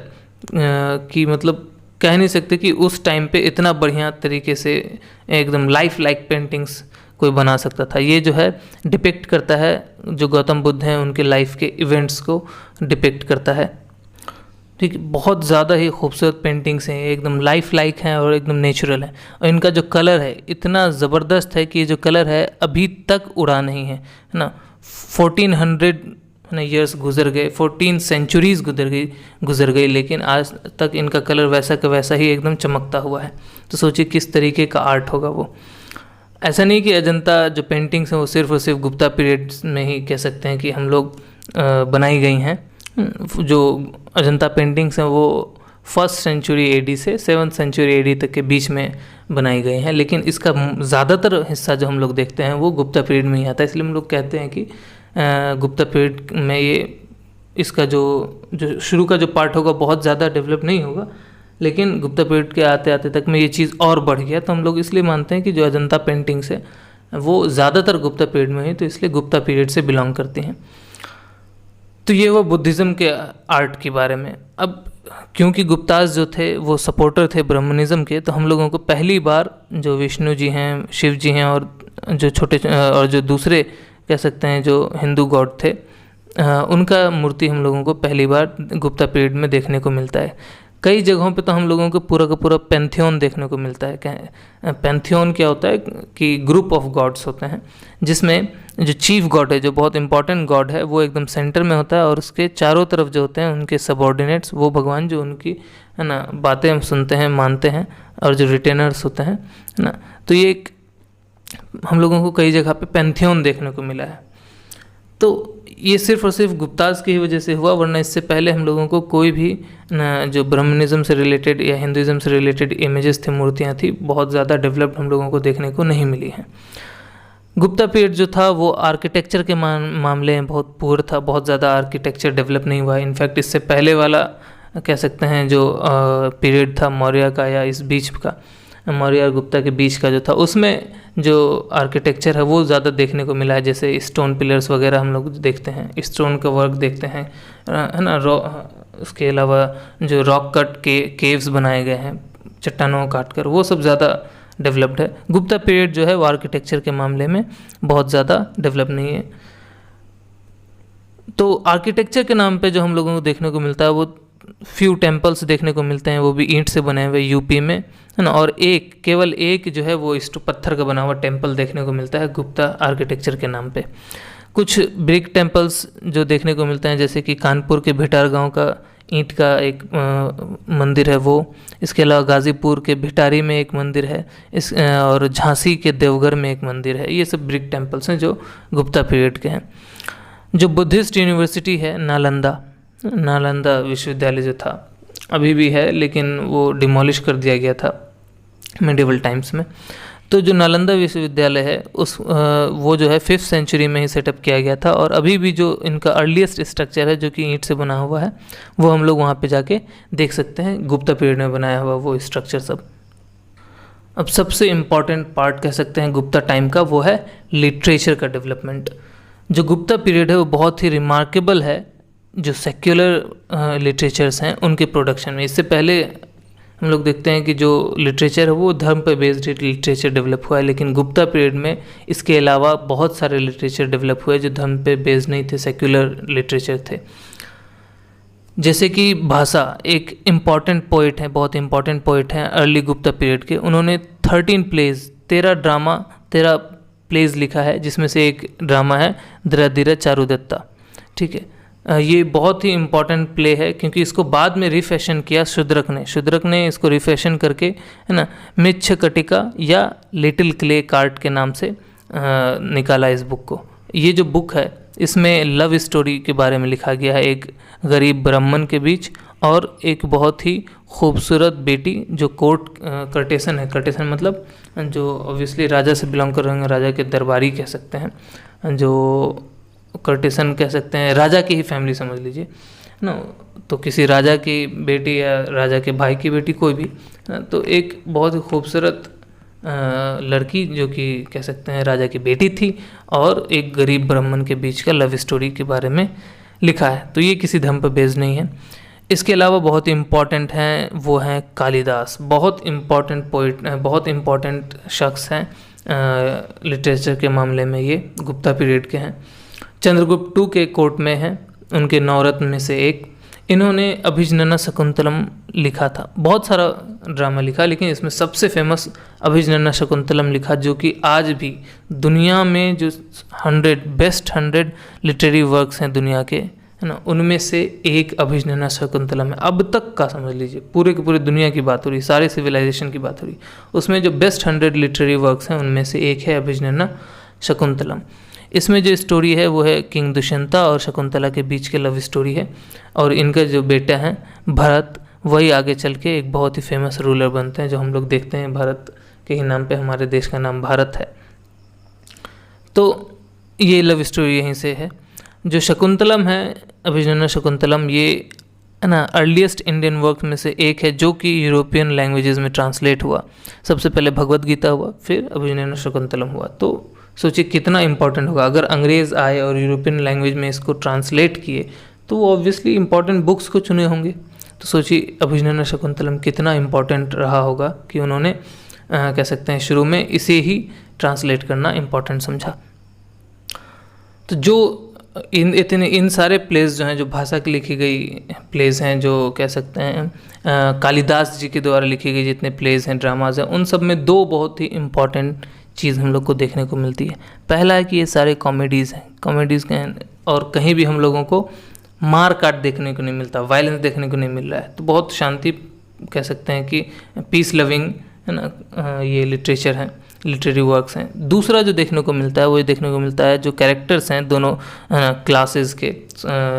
कि मतलब कह नहीं सकते कि उस टाइम पे इतना बढ़िया तरीके से एकदम लाइफ लाइक पेंटिंग्स कोई बना सकता था। ये जो है डिपिक्ट करता है जो गौतम बुद्ध हैं उनके लाइफ के इवेंट्स को डिपिक्ट करता है, ठीक है। बहुत ज़्यादा ही खूबसूरत पेंटिंग्स हैं, एकदम लाइफ लाइक हैं और एकदम नेचुरल है। और इनका जो कलर है इतना ज़बरदस्त है कि ये जो कलर है अभी तक उड़ा नहीं है ना। 1400 ईयर्स गुजर गए, 14 सेंचुरीज गुजर गई, लेकिन आज तक इनका कलर वैसा का वैसा ही एकदम चमकता हुआ है। तो सोचिए किस तरीके का आर्ट होगा वो। ऐसा नहीं कि अजंता जो पेंटिंग्स हैं वो सिर्फ और सिर्फ गुप्ता पीरियड में ही कह सकते हैं कि हम लोग बनाई गई हैं। जो अजंता पेंटिंग्स हैं वो 1st सेंचुरी एडी से 7th सेंचुरी एडी तक के बीच में बनाई गई हैं, लेकिन इसका ज़्यादातर हिस्सा जो हम लोग देखते हैं वो गुप्ता पीरियड में ही आता है। इसलिए हम लोग कहते हैं कि गुप्ता पीरियड में ये इसका जो शुरू का जो पार्ट होगा बहुत ज़्यादा डेवलप नहीं होगा, लेकिन गुप्ता पीरियड के आते आते तक में ये चीज़ और बढ़ गया। तो हम लोग इसलिए मानते हैं कि जो अजंता पेंटिंग्स है वो ज़्यादातर गुप्ता पीरियड में ही, तो इसलिए गुप्ता पीरियड से बिलोंग करती हैं। तो ये वो बुद्धिज़्म के आर्ट के बारे में। अब क्योंकि गुप्ताज जो थे वो सपोर्टर थे ब्राह्मणिज़्म के, तो हम लोगों को पहली बार जो विष्णु जी हैं, शिव जी हैं और जो छोटे और जो दूसरे कह सकते हैं जो हिंदू गॉड थे उनका मूर्ति हम लोगों को पहली बार गुप्ता पीरियड में देखने को मिलता है। कई जगहों पे तो हम लोगों को पूरा का पूरा पैंथियन देखने को मिलता है। पैंथियन क्या होता है कि ग्रुप ऑफ गॉड्स होते हैं, जिसमें जो चीफ गॉड है, जो बहुत इंपॉर्टेंट गॉड है, वो एकदम सेंटर में होता है और उसके चारों तरफ जो होते हैं उनके सबऑर्डिनेट्स, वो भगवान जो उनकी, है ना, बातें हम सुनते हैं, मानते हैं, और जो रिटेनर्स होते हैं, है ना। तो ये एक हम लोगों को कई जगह पे पैंथियन देखने को मिला है। तो ये सिर्फ और सिर्फ गुप्ताज की ही वजह से हुआ, वरना इससे पहले हम लोगों को कोई भी जो ब्राह्मणिज्म से रिलेटेड या हिंदुइज्म से रिलेटेड इमेजेस थी, मूर्तियाँ थी, बहुत ज़्यादा डेवलप्ड हम लोगों को देखने को नहीं मिली हैं। गुप्ता पीरियड जो था वो आर्किटेक्चर के मामले में बहुत पुअर था, बहुत ज़्यादा आर्किटेक्चर डेवलप नहीं हुआ। इनफैक्ट इससे पहले वाला कह सकते हैं जो पीरियड था मौर्य का, या इस बीच का मौर्य और गुप्ता के बीच का जो था, उसमें जो आर्किटेक्चर है वो ज़्यादा देखने को मिला है। जैसे स्टोन पिलर्स वगैरह हम लोग देखते हैं, स्टोन का वर्क देखते हैं, है ना। उसके अलावा जो रॉक कट के केव्स बनाए गए हैं चट्टानों को काट कर, वो सब ज़्यादा डेवलप्ड है। गुप्ता पीरियड जो है वो आर्किटेक्चर के मामले में बहुत ज़्यादा डेवलप नहीं है। तो आर्किटेक्चर के नाम पे जो हम लोगों को देखने को मिलता है वो फ्यू टेम्पल्स देखने को मिलते हैं, वो भी ईंट से बने हुए यूपी में, है ना। और केवल एक जो है वो पत्थर का बना हुआ टेम्पल देखने को मिलता है गुप्ता आर्किटेक्चर के नाम पे। कुछ ब्रिक टेम्पल्स जो देखने को मिलते हैं, जैसे कि कानपुर के भिटार गांव का ईंट का एक मंदिर है वो, इसके अलावा गाज़ीपुर के भिटारी में एक मंदिर है, और झांसी के देवघर में एक मंदिर है। ये सब ब्रिक टेम्पल्स हैं जो गुप्ता पीरियड के हैं। जो बुद्धिस्ट यूनिवर्सिटी है नालंदा विश्वविद्यालय जो था, अभी भी है लेकिन वो डिमोलिश कर दिया गया था मेडिवल टाइम्स में। तो जो नालंदा विश्वविद्यालय है वो जो है 5th सेंचुरी में ही सेटअप किया गया था, और अभी भी जो इनका अर्लीस्ट स्ट्रक्चर है जो कि ईंट से बना हुआ है, वो हम लोग वहाँ पे जाके देख सकते हैं, गुप्ता पीरियड में बनाया हुआ वो स्ट्रक्चर सब। अब सबसे इम्पॉर्टेंट पार्ट कह सकते हैं गुप्ता टाइम का, वो है लिटरेचर का डेवलपमेंट। जो गुप्ता पीरियड है वो बहुत ही रिमार्केबल है जो सेक्युलर लिटरेचर्स हैं उनके प्रोडक्शन में। इससे पहले हम लोग देखते हैं कि जो लिटरेचर है वो धर्म पर बेस्ड लिटरेचर डेवलप हुआ है, लेकिन गुप्ता पीरियड में इसके अलावा बहुत सारे लिटरेचर डेवलप हुए जो धर्म पे बेस्ड नहीं थे, सेक्युलर लिटरेचर थे। जैसे कि भाषा एक इम्पॉर्टेंट पोइट है, बहुत इम्पॉर्टेंट पोइट हैं अर्ली गुप्ता पीरियड के। उन्होंने 13 प्लेज 13 प्लेज लिखा है, जिसमें से एक ड्रामा है द्रधिरा चारुदत्ता। ठीक है, ये बहुत ही इम्पॉर्टेंट प्ले है क्योंकि इसको बाद में रिफैशन किया शूद्रक ने इसको रिफैशन करके, है ना, मृच्छकटिका या लिटिल क्ले कार्ट के नाम से निकाला इस बुक को। ये जो बुक है इसमें लव स्टोरी के बारे में लिखा गया है, एक गरीब ब्राह्मण के बीच और एक बहुत ही खूबसूरत बेटी जो कोर्ट कर्टेसन है। कर्टेसन मतलब जो ऑब्वियसली राजा से बिलोंग कर रहे हैं, राजा के दरबारी कह सकते हैं, जो कर्टेसन कह सकते हैं, राजा की ही फैमिली समझ लीजिए ना। तो किसी राजा की बेटी या राजा के भाई की बेटी कोई भी, तो एक बहुत ही खूबसूरत लड़की जो कि कह सकते हैं राजा की बेटी थी, और एक गरीब ब्राह्मण के बीच का लव स्टोरी के बारे में लिखा है। तो ये किसी धर्म पर बेस्ड नहीं है। इसके अलावा बहुत इम्पॉर्टेंट हैं वो हैं कालिदास, बहुत इम्पॉर्टेंट पोइट, बहुत इम्पॉर्टेंट शख्स हैं लिटरेचर के मामले में, ये गुप्ता पीरियड के हैं। चंद्रगुप्त II के कोर्ट में हैं, उनके नवरत्न में से एक। इन्होंने अभिजनना शकुंतलम लिखा था, बहुत सारा ड्रामा लिखा, लेकिन इसमें सबसे फेमस अभिजनना शकुंतलम लिखा, जो कि आज भी दुनिया में जो 100 लिटरेरी वर्क्स हैं दुनिया के, है ना, उनमें से एक अभिजनना शकुंतलम है। अब तक का समझ लीजिए, पूरे की पूरी दुनिया की बात हो रही, सारे सिविलाइजेशन की बात हो रही, उसमें जो बेस्ट 100 लिटरेरी वर्क्स हैं उनमें से एक है अभिजनना शकुंतलम। इसमें जो स्टोरी है वो है किंग दुष्यंता और शकुंतला के बीच के लव स्टोरी है, और इनका जो बेटा है भरत, वही आगे चल के एक बहुत ही फेमस रूलर बनते हैं, जो हम लोग देखते हैं भरत के ही नाम पे हमारे देश का नाम भारत है। तो ये लव स्टोरी यहीं से है। जो शकुंतलम है, अभिजनना शकुंतलम, ये है ना अर्लीस्ट इंडियन वर्क में से एक है जो कि यूरोपियन लैंग्वेजेस में ट्रांसलेट हुआ। सबसे पहले भगवत गीता हुआ, फिर अभिजनना शकुंतलम हुआ। तो सोचिए कितना इंपॉर्टेंट होगा, अगर अंग्रेज़ आए और यूरोपियन लैंग्वेज में इसको ट्रांसलेट किए तो वो ऑब्वियसली इंपॉर्टेंट बुक्स को चुने होंगे। तो सोचिए अभिजनना शकुंतलम कितना इंपॉर्टेंट रहा होगा कि उन्होंने कह सकते हैं शुरू में इसे ही ट्रांसलेट करना इंपॉर्टेंट समझा। तो जो इन सारे प्लेस जो हैं, जो भाषा की लिखी गई प्लेस हैं, जो कह सकते हैं कालिदास जी के द्वारा लिखी गई जितने प्लेस हैं, ड्रामाज हैं, उन सब में दो बहुत ही इम्पॉर्टेंट चीज़ हम लोग को देखने को मिलती है। पहला है कि ये सारे कॉमेडीज़ के हैं, और कहीं भी हम लोगों को मार काट देखने को नहीं मिलता, वायलेंस देखने को नहीं मिल रहा है। तो बहुत शांति कह सकते हैं कि पीस लविंग, है ना, ये लिटरेचर है, लिटरेरी वर्क्स हैं। दूसरा जो देखने को मिलता है वो ये देखने को मिलता है जो कैरेक्टर्स हैं दोनों क्लासेस के,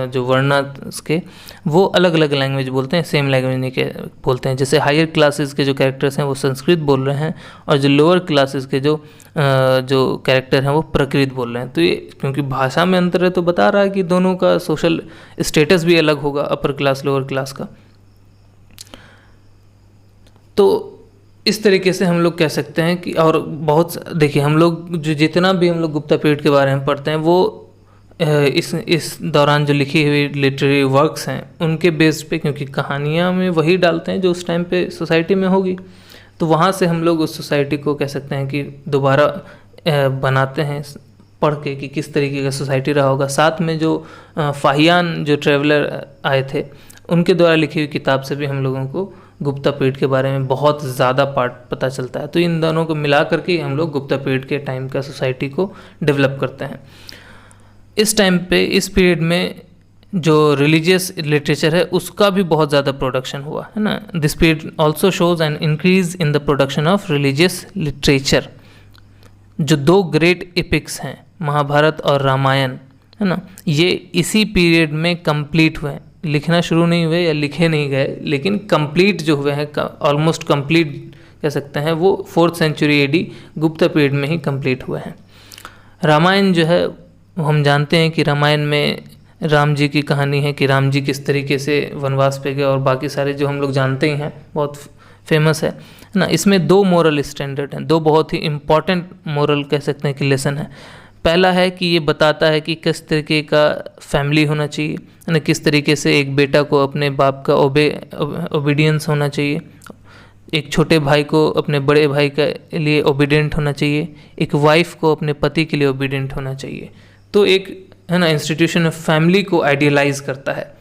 जो वर्णास के, वो अलग अलग लैंग्वेज बोलते हैं, सेम लैंग्वेज नहीं के बोलते हैं। जैसे हायर क्लासेस के जो कैरेक्टर्स हैं वो संस्कृत बोल रहे हैं, और जो लोअर क्लासेस के जो कैरेक्टर हैं वो प्राकृत बोल रहे हैं। तो ये क्योंकि भाषा में अंतर है तो बता रहा है कि दोनों का सोशल स्टेटस भी अलग होगा, अपर क्लास लोअर क्लास का। तो इस तरीके से हम लोग कह सकते हैं कि, और बहुत देखिए हम लोग जो जितना भी हम लोग गुप्ता पीरियड के बारे में पढ़ते हैं वो इस दौरान जो लिखी हुई लिटरेरी वर्क्स हैं उनके बेस पे, क्योंकि कहानियाँ में वही डालते हैं जो उस टाइम पे सोसाइटी में होगी, तो वहाँ से हम लोग उस सोसाइटी को कह सकते हैं कि दोबारा बनाते हैं पढ़ के कि किस तरीके का सोसाइटी रहा होगा। साथ में जो फाहियान जो ट्रेवलर आए थे उनके द्वारा लिखी हुई किताब से भी हम लोगों को गुप्ता पीरियड के बारे में बहुत ज़्यादा पार्ट पता चलता है। तो इन दोनों को मिला करके हम लोग गुप्ता पीरियड के टाइम का सोसाइटी को डेवलप करते हैं। इस टाइम पे इस पीरियड में जो रिलीजियस लिटरेचर है उसका भी बहुत ज़्यादा प्रोडक्शन हुआ है ना। This period also shows an increase in the production of religious literature. जो दो ग्रेट एपिक्स हैं महाभारत और रामायण है ना, ये इसी पीरियड में कंप्लीट हुए। लिखना शुरू नहीं हुए या लिखे नहीं गए, लेकिन कंप्लीट जो हुए हैं, ऑलमोस्ट कंप्लीट कह सकते हैं, वो 4th century AD Gupta period में ही कंप्लीट हुए हैं। रामायण जो है हम जानते हैं कि रामायण में राम जी की कहानी है कि राम जी किस तरीके से वनवास पे गए, और बाकी सारे जो हम लोग जानते ही हैं, बहुत फेमस है ना। इसमें 2 मोरल स्टैंडर्ड हैं, 2 बहुत ही इम्पॉर्टेंट मोरल कह सकते हैं कि लेसन है। पहला है कि ये बताता है कि किस तरीके का फैमिली होना चाहिए ना, किस तरीके से एक बेटा को अपने बाप का ओबीडियंस होना चाहिए, एक छोटे भाई को अपने बड़े भाई के लिए ओबीडियंट होना चाहिए, एक वाइफ को अपने पति के लिए ओबीडियंट होना चाहिए। तो एक है ना इंस्टीट्यूशन ऑफ फैमिली को आइडियलाइज करता है।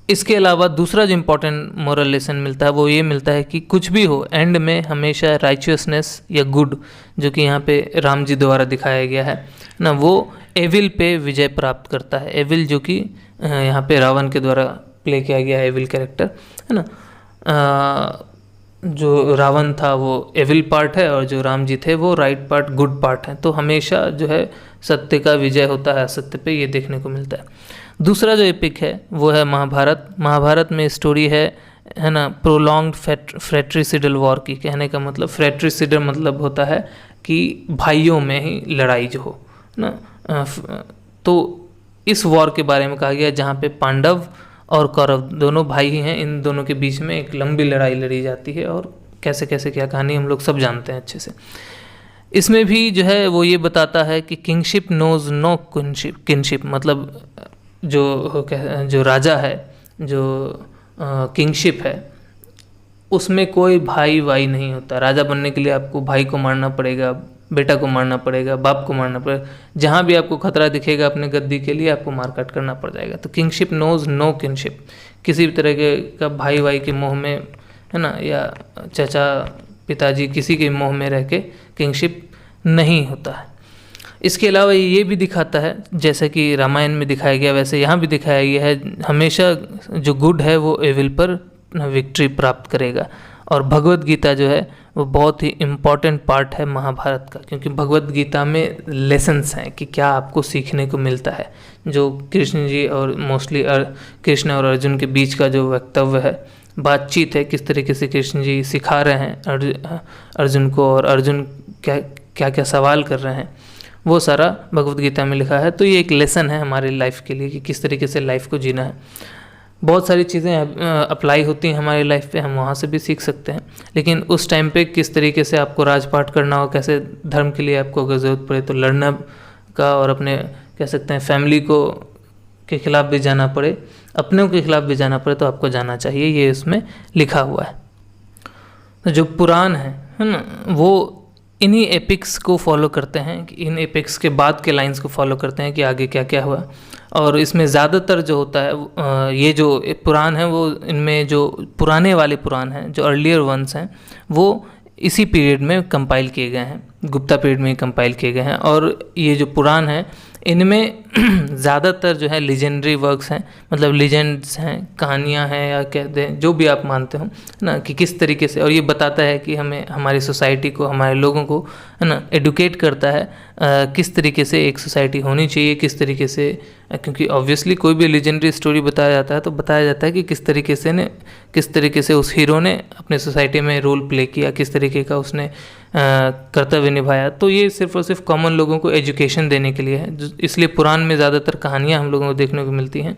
इसके अलावा दूसरा जो इम्पोर्टेंट मोरल लेसन मिलता है वो ये मिलता है कि कुछ भी हो, एंड में हमेशा राइचियसनेस या गुड, जो कि यहाँ पे राम जी द्वारा दिखाया गया है ना, वो एविल पे विजय प्राप्त करता है। एविल जो कि यहाँ पे रावण के द्वारा प्ले किया गया है, एविल कैरेक्टर है ना। जो रावण था वो एविल पार्ट है और जो राम जी थे वो राइट पार्ट, गुड पार्ट है। तो हमेशा जो है सत्य का विजय होता है असत्य पे, ये देखने को मिलता है। दूसरा जो एपिक है वो है महाभारत। महाभारत में स्टोरी है ना प्रोलॉन्ग्ड फ्रेट्रिसिडल वॉर की। कहने का मतलब फ्रेट्रिसिडल मतलब होता है कि भाइयों में ही लड़ाई जो हो ना। तो इस वॉर के बारे में कहा गया जहाँ पे पांडव और कौरव दोनों भाई ही हैं, इन दोनों के बीच में एक लंबी लड़ाई लड़ी जाती है, और कैसे कैसे क्या कहानी हम लोग सब जानते हैं अच्छे से। इसमें भी जो है वो ये बताता है कि किंगशिप नोज नो किनशिप, मतलब जो राजा है, जो किंगशिप है, उसमें कोई भाई वाई नहीं होता। राजा बनने के लिए आपको भाई को मारना पड़ेगा, बेटा को मारना पड़ेगा, बाप को मारना पड़ेगा, जहाँ भी आपको खतरा दिखेगा अपने गद्दी के लिए आपको मारकाट करना पड़ जाएगा। तो किंगशिप नोज नो किनशिप, किसी भी तरह का भाई वाई के मोह में है ना, या चाचा पिताजी किसी के मोह में रह के किंगशिप नहीं होता है। इसके अलावा ये भी दिखाता है, जैसा कि रामायण में दिखाया गया वैसे यहाँ भी दिखाया गया है, हमेशा जो गुड है वो एविल पर विक्ट्री प्राप्त करेगा। और भगवत गीता जो है वो बहुत ही इम्पॉर्टेंट पार्ट है महाभारत का, क्योंकि भगवत गीता में लेसन्स हैं कि क्या आपको सीखने को मिलता है। जो कृष्ण जी और मोस्टली कृष्ण और अर्जुन के बीच का जो वक्तव्य है, बातचीत है, किस तरीके से कृष्ण जी सिखा रहे हैं अर्जुन को, और अर्जुन क्या क्या सवाल कर रहे हैं, वो सारा भगवत गीता में लिखा है। तो ये एक लेसन है हमारे लाइफ के लिए कि किस तरीके से लाइफ को जीना है। बहुत सारी चीज़ें अप्लाई होती हैं हमारी लाइफ पे, हम वहाँ से भी सीख सकते हैं, लेकिन उस टाइम पे किस तरीके से आपको राजपाट करना हो, कैसे धर्म के लिए आपको अगर ज़रूरत पड़े तो लड़ना का, और अपने कह सकते हैं फैमिली को के खिलाफ भी जाना पड़े, अपनों के खिलाफ भी जाना पड़े, तो आपको जाना चाहिए, ये उसमें लिखा हुआ है। तो जो पुराण है ना, वो इन्हीं एपिक्स को फॉलो करते हैं कि इन एपिक्स के बाद के लाइंस को फॉलो करते हैं कि आगे क्या क्या हुआ। और इसमें ज़्यादातर जो होता है ये जो पुराण है वो, इनमें जो पुराने वाले पुराण हैं, जो अर्लियर वंस हैं, वो इसी पीरियड में कंपाइल किए गए हैं, गुप्ता पीरियड में कंपाइल किए गए हैं। और ये जो पुराण हैं इनमें ज़्यादातर जो है लीजेंडरी वर्क्स हैं, मतलब लीजेंड्स हैं, कहानियाँ हैं, या कहते हैं जो भी आप मानते हो ना, कि किस तरीके से, और ये बताता है कि हमें हमारी सोसाइटी को, हमारे लोगों को है ना एडुकेट करता है किस तरीके से एक सोसाइटी होनी चाहिए, किस तरीके से, क्योंकि ऑब्वियसली कोई भी लीजेंडरी स्टोरी बताया जाता है तो बताया जाता है कि किस तरीके से उस हीरो ने अपने सोसाइटी में रोल प्ले किया, किस तरीके का उसने कर्तव्य निभाया। तो ये सिर्फ और सिर्फ कॉमन लोगों को एजुकेशन देने के लिए है, इसलिए पुराण में ज़्यादातर कहानियाँ हम लोगों को देखने को मिलती हैं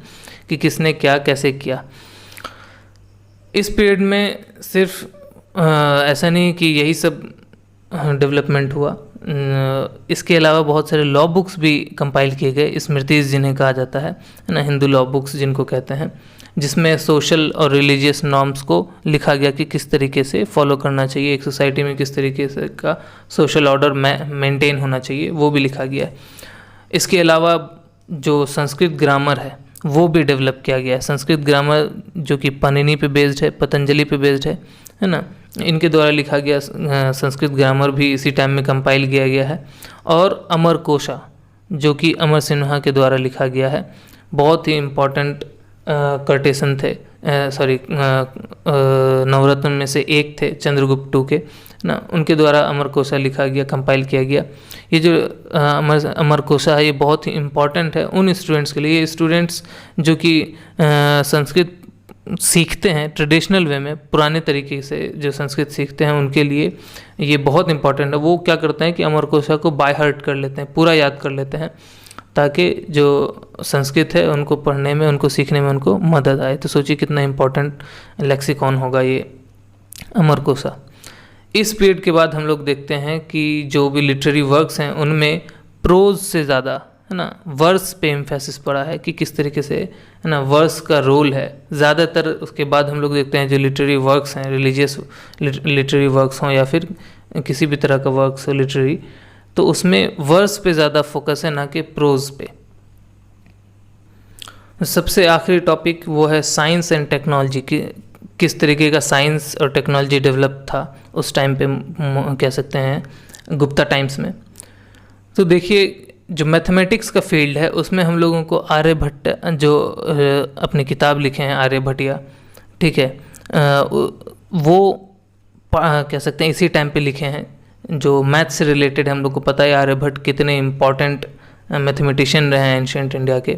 कि किसने क्या कैसे किया। इस पीरियड में सिर्फ ऐसा नहीं कि यही सब डेवलपमेंट हुआ, इसके अलावा बहुत सारे लॉ बुक्स भी कंपाइल किए गए, स्मृतिज जिन्हें कहा जाता है ना, हिंदू लॉ बुक्स जिनको कहते हैं, जिसमें सोशल और रिलीजियस नॉर्म्स को लिखा गया कि किस तरीके से फॉलो करना चाहिए, एक सोसाइटी में किस तरीके से का सोशल ऑर्डर मेंटेन होना चाहिए, वो भी लिखा गया है। इसके अलावा जो संस्कृत ग्रामर है वो भी डेवलप किया गया है। संस्कृत ग्रामर जो कि पाणिनि पे बेस्ड है, पतंजलि पे बेस्ड है ना, इनके द्वारा लिखा गया संस्कृत ग्रामर भी इसी टाइम में कंपाइल किया गया है। और अमरकोशा जो कि अमर सिन्हा के द्वारा लिखा गया है, बहुत ही इम्पोर्टेंट कर्टेशन थे, नवरत्न में से एक थे चंद्रगुप्त टू के ना, उनके द्वारा अमरकोशा लिखा गया, कंपाइल किया गया। ये जो अमरकोशा है ये बहुत ही इम्पॉर्टेंट है उन स्टूडेंट्स के लिए, स्टूडेंट्स जो कि संस्कृत सीखते हैं ट्रेडिशनल वे में, पुराने तरीके से जो संस्कृत सीखते हैं उनके लिए ये बहुत इंपॉर्टेंट है। वो क्या करते हैं कि अमरकोशा को बाय हार्ट कर लेते हैं, पूरा याद कर लेते हैं, ताकि जो संस्कृत है उनको पढ़ने में, उनको सीखने में उनको मदद आए। तो सोचिए कितना इम्पोर्टेंट लेक्सिकॉन होगा ये अमरकोशा। इस पीरियड के बाद हम लोग देखते हैं कि जो भी लिटरेरी वर्क्स हैं उनमें प्रोज से ज़्यादा है ना वर्स पे एम्फेसिस पड़ा है, कि किस तरीके से है ना वर्स का रोल है ज़्यादातर। उसके बाद हम लोग देखते हैं जो लिटरेरी वर्क्स हैं, रिलीजियस लिटरेरी वर्क्स हों या फिर किसी भी तरह का वर्क्स हो लिटरेरी, तो उसमें वर्स पे ज़्यादा फोकस है ना कि प्रोज पे। सबसे आखिरी टॉपिक वो है साइंस एंड टेक्नोलॉजी की, किस तरीके का साइंस और टेक्नोलॉजी डेवलप था उस टाइम पे, कह सकते हैं गुप्ता टाइम्स में। तो देखिए जो मैथमेटिक्स का फील्ड है उसमें हम लोगों को आर्यभट्ट जो अपनी किताब लिखे हैं आर्यभट्टिया, ठीक है, वो कह सकते हैं इसी टाइम पे लिखे हैं। जो मैथ से रिलेटेड हम लोग को पता है आर्यभट्ट कितने इम्पॉर्टेंट मैथमेटिशियन रहे हैं एंशिएंट इंडिया के।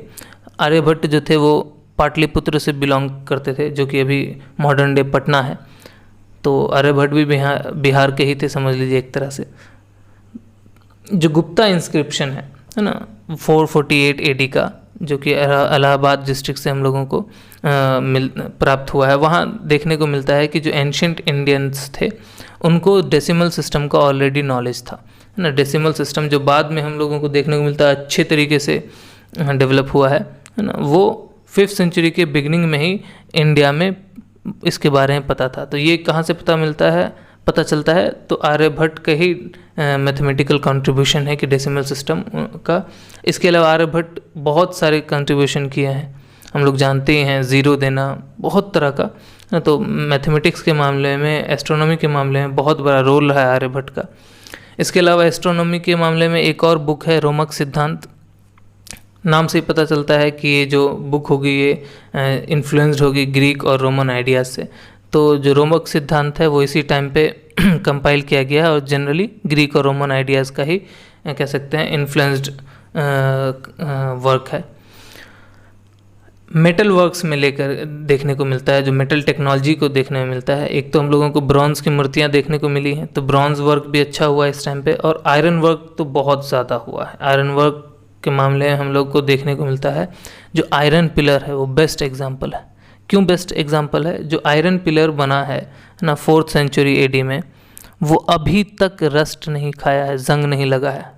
आर्यभट्ट जो थे वो पाटलिपुत्र से बिलोंग करते थे, जो कि अभी मॉडर्न डे पटना है। तो आर्यभट्ट भी बिहार के ही थे समझ लीजिए एक तरह से। जो गुप्ता इंस्क्रिप्शन है ना 448 AD का, जो कि इलाहाबाद डिस्ट्रिक्ट से हम लोगों को प्राप्त हुआ है, वहाँ देखने को मिलता है कि जो एंशिएंट इंडियंस थे उनको डेसिमल सिस्टम का ऑलरेडी नॉलेज था, है ना। डेसिमल सिस्टम जो बाद में हम लोगों को देखने को मिलता है अच्छे तरीके से डेवलप हुआ है ना, वो 5th सेंचुरी के बिगिनिंग में ही इंडिया में इसके बारे में पता था। तो ये कहाँ से पता चलता है तो आर्यभट्ट का ही मैथमेटिकल कंट्रीब्यूशन है कि डेसिमल सिस्टम का। इसके अलावा आर्यभट्ट बहुत सारे कंट्रीब्यूशन किए हैं, हम लोग जानते ही हैं, ज़ीरो देना, बहुत तरह का। तो मैथमेटिक्स के मामले में, एस्ट्रोनॉमी के मामले में बहुत बड़ा रोल रहा है आर्यभट्ट का। इसके अलावा एस्ट्रोनॉमी के मामले में एक और बुक है रोमक सिद्धांत, नाम से ही पता चलता है कि ये जो बुक होगी ये इन्फ्लुएंस्ड होगी ग्रीक और रोमन आइडियाज़ से। तो जो रोमक सिद्धांत है वो इसी टाइम पे कंपाइल किया गया है और जनरली ग्रीक और रोमन आइडियाज़ का ही कह सकते हैं इन्फ्लुएंस्ड वर्क है। मेटल वर्क्स में लेकर देखने को मिलता है, जो मेटल टेक्नोलॉजी को देखने में मिलता है। एक तो हम लोगों को ब्रॉन्ज़ की मूर्तियाँ देखने को मिली हैं, तो ब्रॉन्ज़ वर्क भी अच्छा हुआ है इस टाइम पे, और आयरन वर्क तो बहुत ज़्यादा हुआ है। आयरन वर्क के मामले में हम लोग को देखने को मिलता है जो आयरन पिलर है वो बेस्ट एग्जाम्पल है। क्यों बेस्ट एग्जाम्पल है? जो आयरन पिलर बना है ना 4th सेंचुरी AD में, वो अभी तक रस्ट नहीं खाया है, जंग नहीं लगा है।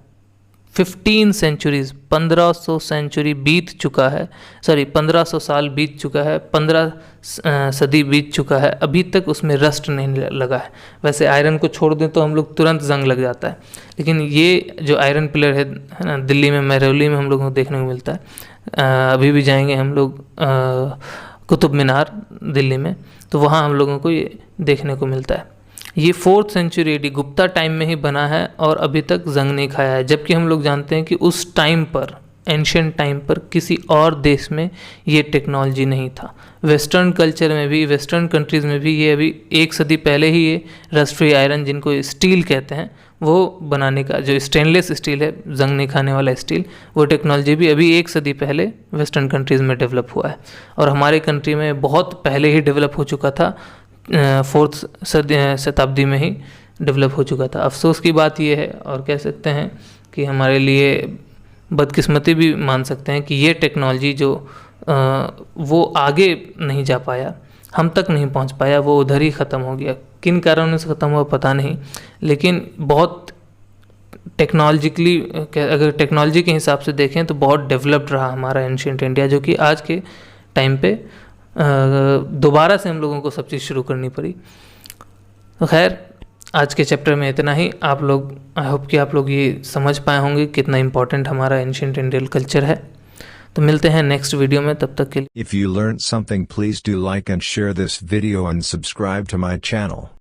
15 सेंचुरीज 1500 सेंचुरी बीत चुका है, 1500 साल बीत चुका है, 15 सदी बीत चुका है, अभी तक उसमें रस्ट नहीं लगा है। वैसे आयरन को छोड़ दें तो हम लोग तुरंत जंग लग जाता है, लेकिन ये जो आयरन पिलर है ना दिल्ली में महरौली में हम लोगों को देखने को मिलता है। अभी भी जाएंगे हम लोग कुतुब मीनार दिल्ली में, तो वहाँ हम लोगों को ये देखने को मिलता है। ये 4th century AD Gupta time में ही बना है और अभी तक जंग नहीं खाया है। जबकि हम लोग जानते हैं कि उस टाइम पर, एंशिएंट टाइम पर, किसी और देश में ये टेक्नोलॉजी नहीं था। वेस्टर्न कल्चर में भी, वेस्टर्न कंट्रीज़ में भी ये अभी 1 सदी पहले ही ये रस्ट फ्री आयरन, जिनको स्टील कहते हैं, वो बनाने का, जो स्टेनलेस स्टील है, जंग नहीं खाने वाला स्टील, वो टेक्नोलॉजी भी अभी 1 सदी पहले वेस्टर्न कंट्रीज़ में डेवलप हुआ है। और हमारे कंट्री में बहुत पहले ही डेवलप हो चुका था, 4th शताब्दी में ही डेवलप हो चुका था। अफसोस की बात यह है, और कह सकते हैं कि हमारे लिए बदकिस्मती भी मान सकते हैं, कि ये टेक्नोलॉजी जो वो आगे नहीं जा पाया, हम तक नहीं पहुंच पाया, वो उधर ही ख़त्म हो गया। किन कारणों से ख़त्म हुआ पता नहीं, लेकिन बहुत टेक्नोलॉजिकली, अगर टेक्नोलॉजी के हिसाब से देखें तो बहुत डेवलप्ड रहा हमारा एंशिएंट इंडिया, जो कि आज के टाइम पे दोबारा से हम लोगों को सब चीज़ शुरू करनी पड़ी। तो खैर, आज के चैप्टर में इतना ही। आप लोग, आई होप कि आप लोग ये समझ पाए होंगे कितना इम्पोर्टेंट हमारा एंशिएंट इंडियन कल्चर है। तो मिलते हैं नेक्स्ट वीडियो में, तब तक के लिए। If you learned something, please do like and share this video and subscribe to my channel.